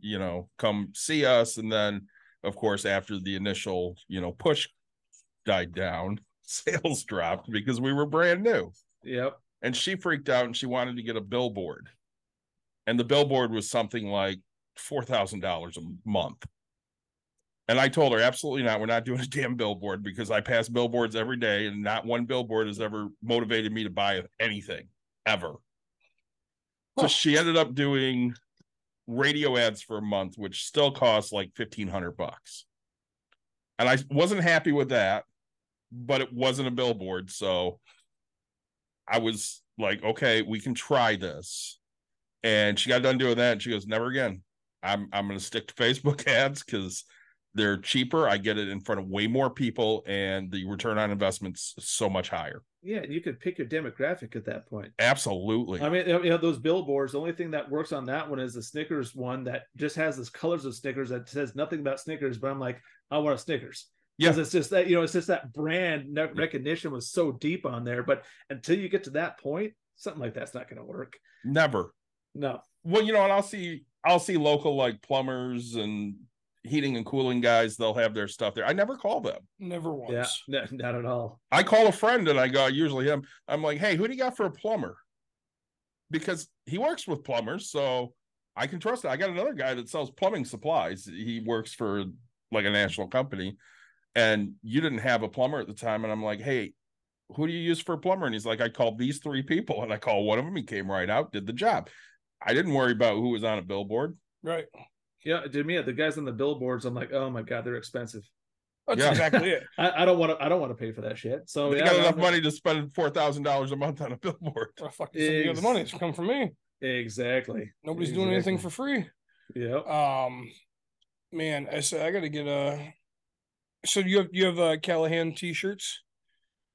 come see us. And then of course after the initial push died down, sales dropped because we were brand new. Yep. And she freaked out and she wanted to get a billboard. And the billboard was something like $4,000 a month. And I told her, absolutely not. We're not doing a damn billboard, because I pass billboards every day and not one billboard has ever motivated me to buy anything ever. So she ended up doing radio ads for a month, which still costs like $1,500. And I wasn't happy with that, but it wasn't a billboard. So I was like, okay, we can try this. And she got done doing that, and she goes, never again. I'm going to stick to Facebook ads because they're cheaper. I get it in front of way more people, and the return on investment's so much higher. Yeah, you could pick your demographic at that point. Absolutely. I mean, those billboards, the only thing that works on that one is the Snickers one that just has this colors of Snickers that says nothing about Snickers, but I'm like, I want a Snickers. Because it's just that, it's just that brand recognition was so deep on there. But until you get to that point, something like that's not going to work. Never. No. Well, and I'll see local like plumbers and heating and cooling guys. They'll have their stuff there. I never call them. Never once. Yeah, not at all. I call a friend and I go, usually him. I'm like, hey, who do you got for a plumber? Because he works with plumbers, so I can trust it. I got another guy that sells plumbing supplies. He works for like a national company. And you didn't have a plumber at the time. And I'm like, hey, who do you use for a plumber? And he's like, I called these 3 people. And I called one of them. He came right out, did the job. I didn't worry about who was on a billboard. Right. Yeah, the guys on the billboards, I'm like, oh my God, they're expensive. That's exactly it. I don't want to pay for that shit. So they got enough money to spend $4,000 a month on a billboard. Oh, fuck, some of the other money it's come from me. Exactly. Nobody's doing anything for free. Yeah. Man, I said I got to get a. So you have Callahan t-shirts?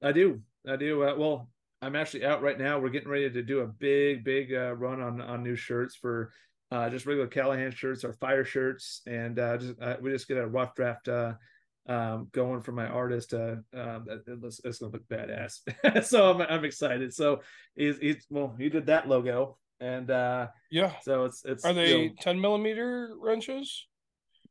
I do. Well, I'm actually out right now. We're getting ready to do a big run on new shirts for just regular Callahan shirts or fire shirts, and we just get a rough draft going for my artist. It's gonna look badass. So I'm excited. So he did that logo, and Yeah. so it's Are they 10 millimeter wrenches?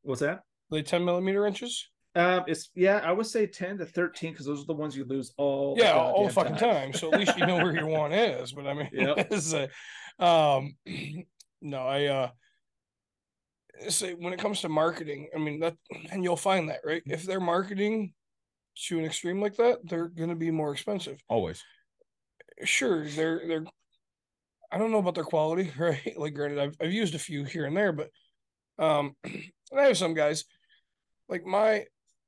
what's that? Are they 10 millimeter wrenches? It's I would say 10 to 13 because those are the ones you lose all All the goddamn fucking time. So at least you know where your one is. But I mean, Yep. no, I say when it comes to marketing, I mean that, and you'll find that, right? If they're marketing to an extreme like that, they're going to be more expensive. Always. Sure, they're. I don't know about their quality, right? Like, granted, I've used a few here and there, but and I have some guys like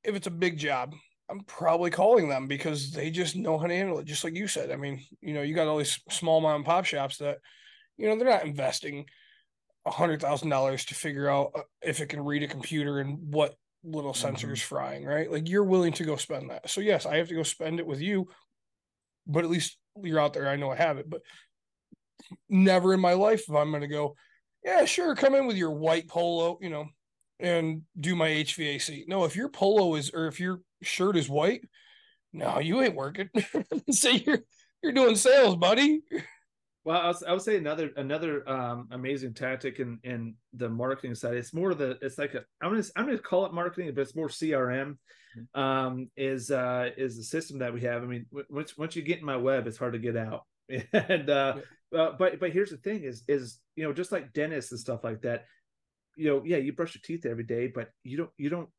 if it's a big job, I'm probably calling them because they just know how to handle it. Just like you said. I mean, you got all these small mom and pop shops that, they're not investing $100,000 to figure out if it can read a computer and what little sensors frying, right? Like, you're willing to go spend that. So yes, I have to go spend it with you, but at least you're out there. I know I have it, but never in my life if I'm going to go, yeah, sure, come in with your white polo, and do my HVAC. No, if your polo or if your shirt is white, no, you ain't working. Say you're doing sales, buddy. Well, I would say another amazing tactic in the marketing side. It's more it's like I'm gonna call it marketing, but it's more CRM. Is the system that we have. I mean, once you get in my web, it's hard to get out. And but here's the thing: is just like dentists and stuff like that. You brush your teeth every day, but you don't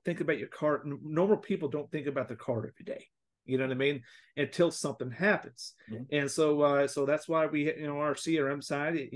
think about your car. Normal people don't think about their car every day. You know what I mean? Until something happens. Mm-hmm. And so that's why we, our CRM side,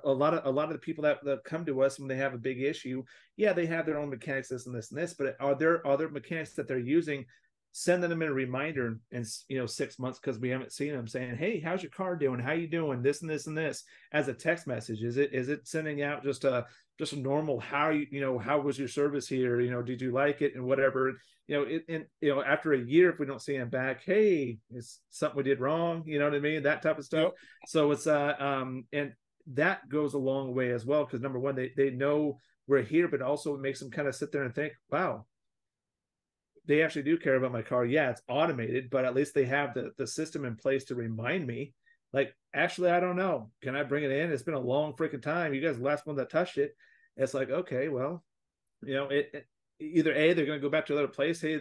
a lot of the people that come to us when they have a big issue, they have their own mechanics, this and this and this, but are there other mechanics that they're using, sending them in a reminder in 6 months because we haven't seen them, saying, hey, how's your car doing? How you doing? This and this and this, as a text message. Is it sending out just a normal, how how was your service here? Did you like it and whatever? After a year, if we don't see them back, hey, it's something we did wrong. You know what I mean? That type of stuff. Yep. So it's and that goes a long way as well, because number one, they know we're here, but also it makes them kind of sit there and think, wow, they actually do care about my car. Yeah, it's automated, but at least they have the system in place to remind me. Like, actually, I don't know. Can I bring it in? It's been a long freaking time. You guys are the last one that touched it. It's like, okay, well, either A, they're going to go back to another place. Hey,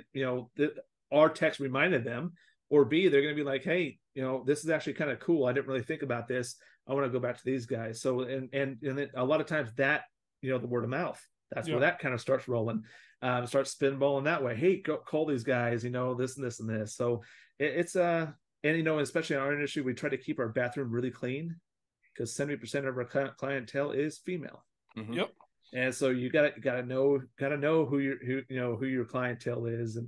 our text reminded them, or B, they're going to be like, hey, this is actually kind of cool. I didn't really think about this. I want to go back to these guys. So, and then a lot of times that, the word of mouth, that's where that kind of starts rolling, starts spinballing that way. Hey, go call these guys, this and this and this. So it's and especially in our industry, we try to keep our bathroom really clean because 70% of our clientele is female. Mm-hmm. Yep. And so you gotta know who your clientele is,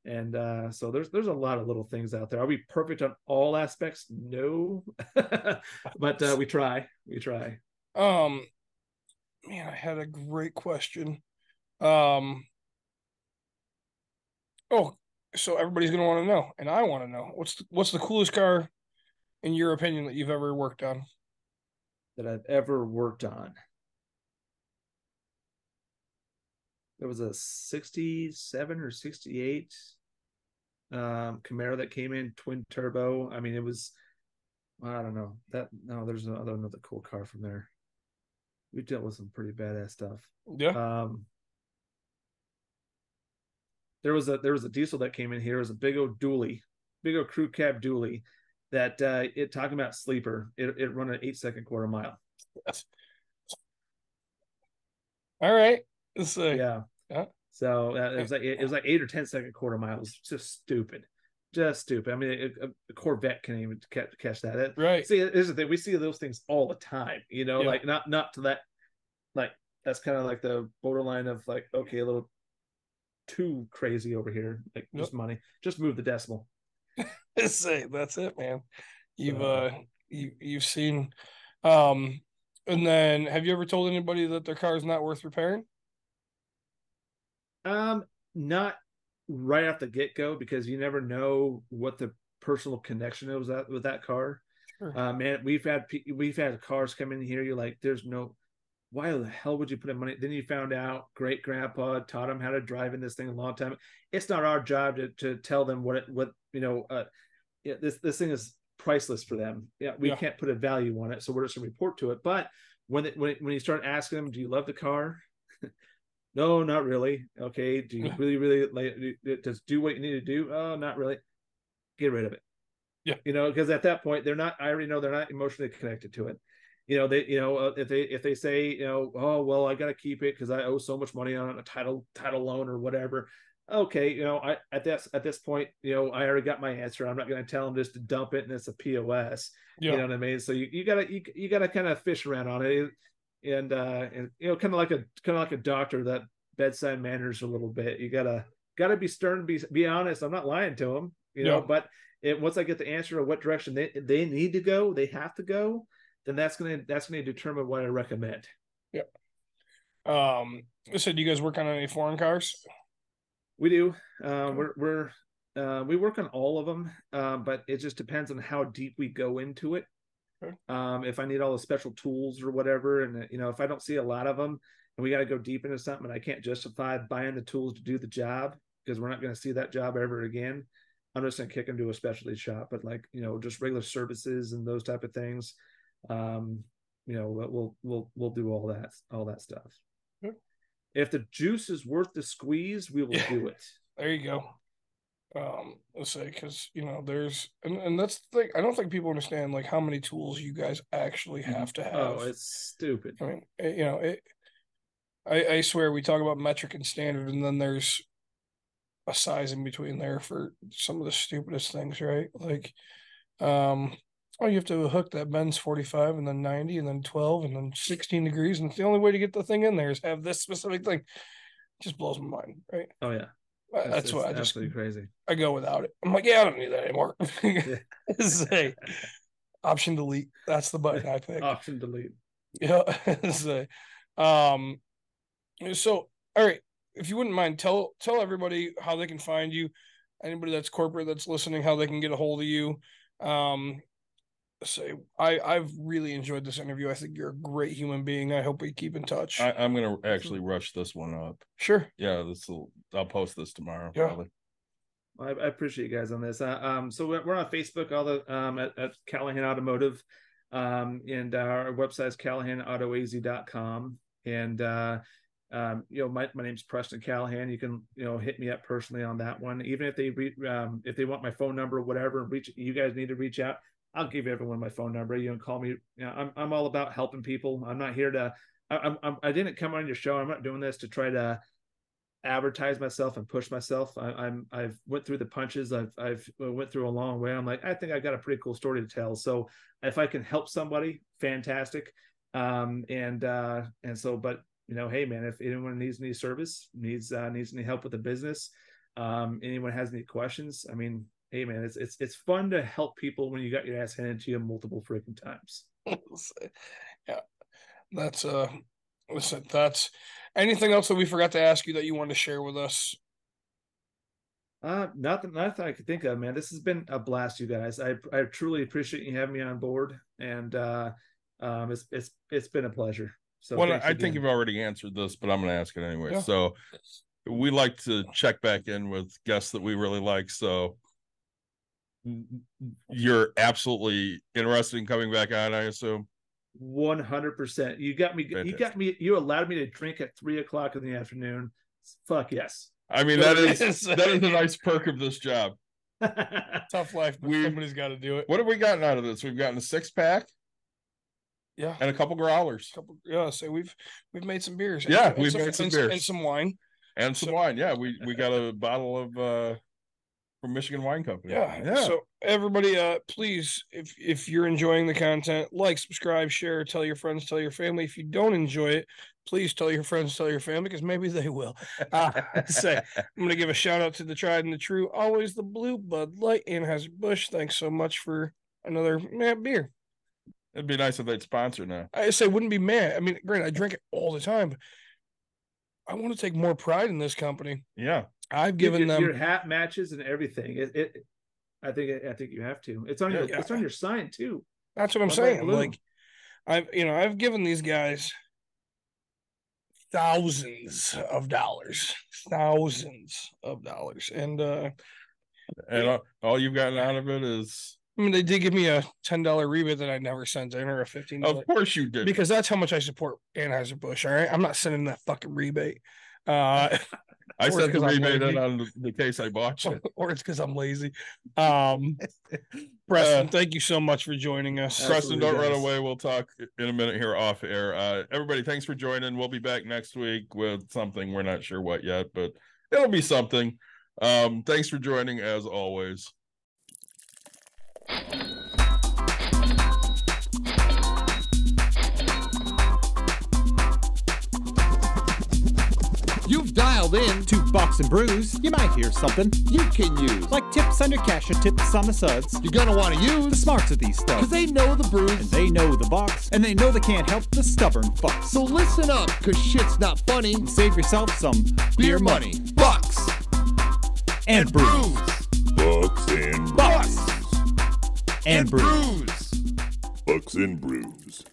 and so there's a lot of little things out there. Are we perfect on all aspects? No, but we try. Man, I had a great question. So everybody's gonna want to know, and I want to know what's the coolest car, in your opinion, that you've ever worked on? That I've ever worked on. There was a 67 or 68 Camaro that came in twin turbo. I mean, it was, I don't know that. No, there's another cool car from there. We dealt with some pretty badass stuff. Yeah. There was a diesel that came in here. It was a big old crew cab dually that it talking about sleeper. It run an 8-second quarter mile. Yes. All right. Yeah. So it was like 8 or 10-second quarter miles. Just stupid. I mean, a Corvette can't even catch that. Right. See, here's the thing. We see those things all the time. Like not to that. Like, that's kind of like the borderline of like, okay, a little too crazy over here. Like, just money. Just move the decimal. That's it, man. You've seen. And then, have you ever told anybody that their car is not worth repairing? Not right off the get-go, because you never know what the personal connection is with that car. Sure. Man, we've had cars come in here. You're like, there's no, why the hell would you put in money? Then you found out great grandpa taught him how to drive in this thing a long time. It's not our job to tell them yeah, this thing is priceless for them. Yeah, we can't put a value on it, so we're just gonna report to it. But when you start asking them, do you love the car? No, not really. Okay, do you really like just do what you need to do? Oh, not really. Get rid of it. Yeah, because at that point I already know they're not emotionally connected to it. If they say, oh well, I got to keep it because I owe so much money on a title loan or whatever. Okay, at this point, I already got my answer. I'm not going to tell them just to dump it and it's a POS. You know what I mean? So you gotta kind of fish around on it, and kind of like a doctor, that bedside manners a little bit. You gotta be stern, be honest. I'm not lying to them, but once I get the answer of what direction they need to go, they have to go, then that's gonna determine what I recommend. Yeah. So do you guys work on any foreign cars? We do. We work on all of them, but it just depends on how deep we go into it. Okay. If I need all the special tools or whatever, and if I don't see a lot of them, and we got to go deep into something, and I can't justify buying the tools to do the job because we're not going to see that job ever again, I'm just going to kick them to a specialty shop. But just regular services and those type of things, we'll do all that stuff. Okay. If the juice is worth the squeeze, we will do it. There you go. Let's say, because there's and that's the thing. I don't think people understand how many tools you guys actually have to have. Oh, it's stupid. I mean, I swear we talk about metric and standard, and then there's a size in between there for some of the stupidest things, right? You have to hook that bends 45 and then 90 and then 12 and then 16 degrees, and it's the only way to get the thing in there is have this specific thing. It just blows my mind, right? Oh yeah. That's why I just absolutely crazy. I go without it. I'm like, I don't need that anymore. Say, option delete. That's the button I pick. Option delete. Yeah. Say, so all right, if you wouldn't mind, tell everybody how they can find you. Anybody that's corporate that's listening, how they can get a hold of you. I've really enjoyed this interview. I think you're a great human being. I hope we keep in touch. I'm gonna actually rush this one up. Sure. Yeah, I'll post this tomorrow. Yeah. Probably. Well, I appreciate you guys on this. So we're on Facebook, all the at Callahan Automotive, and our website is CallahanAutoAZ.com. And my name's Preston Callahan. You can hit me up personally on that one. Even if they want my phone number or whatever, you guys need to reach out, I'll give everyone my phone number. You can call me. I'm all about helping people. I'm not here to. I didn't come on your show. I'm not doing this to try to advertise myself and push myself. I've went through the punches. I've went through a long way. I'm like, I think I've got a pretty cool story to tell. So if I can help somebody, fantastic. But hey man, if anyone needs any service, needs any help with the business, anyone has any questions, I mean, hey man, it's fun to help people when you got your ass handed to you multiple freaking times. Yeah, that's listen, that's anything else that we forgot to ask you that you want to share with us? Nothing I could think of, man. This has been a blast, you guys. I truly appreciate you having me on board, and it's been a pleasure. So I think you've already answered this, but I'm going to ask it anyway. Yeah. So we like to check back in with guests that we really like. So you're absolutely interested in coming back on, I assume. 100%. You got me. Fantastic. You got me. You allowed me to drink at 3:00 in the afternoon. Fuck yes. I mean, that is a nice perk of this job. Tough life, but somebody's got to do it. What have we gotten out of this? We've gotten a 6-pack. Yeah, and a couple growlers. So we've made some beers. Yeah, we've made some beers and some wine. And some wine. Yeah, we got a bottle of from Michigan Wine Company. Yeah. So everybody, please, if you're enjoying the content, like, subscribe, share, tell your friends, tell your family. If you don't enjoy it, please tell your friends, tell your family, because maybe they will. I'm going to give a shout out to the tried and the true, always the blue Bud Light, Anheuser-Busch. Thanks so much for another beer. It'd be nice if they'd sponsor now. I say wouldn't be mad. I mean, granted, I drink it all the time, but I want to take more pride in this company. Yeah. I've given them your hat matches and everything. I think you have to. It's on it's on your sign too. That's what I'm saying. Like I've given these guys thousands of dollars. And all you've gotten out of it is, I mean, they did give me a $10 rebate that I never sent in, or a $15. of course you did, because that's how much I support Anheuser-Busch. All right, I'm not sending that fucking rebate. I sent the rebate in on the case I bought you, or it's because I'm lazy. Preston, thank you so much for joining us. Preston, don't run away. We'll talk in a minute here off air. Everybody, thanks for joining. We'll be back next week with something. We're not sure what yet, but it'll be something. Thanks for joining as always. You've dialed in To Bucks and Brews, you might hear something you can use. like tips on your cash or tips on the suds. You're gonna want to The use smarts of these because stuff. they know the brews. And they know the Bucks, and they know they can't help the stubborn fucks. So listen up, cause shit's not funny. And save yourself some Beer money, bucks, and brews. Bucks and Bucks brews. and brews. Bucks and brews.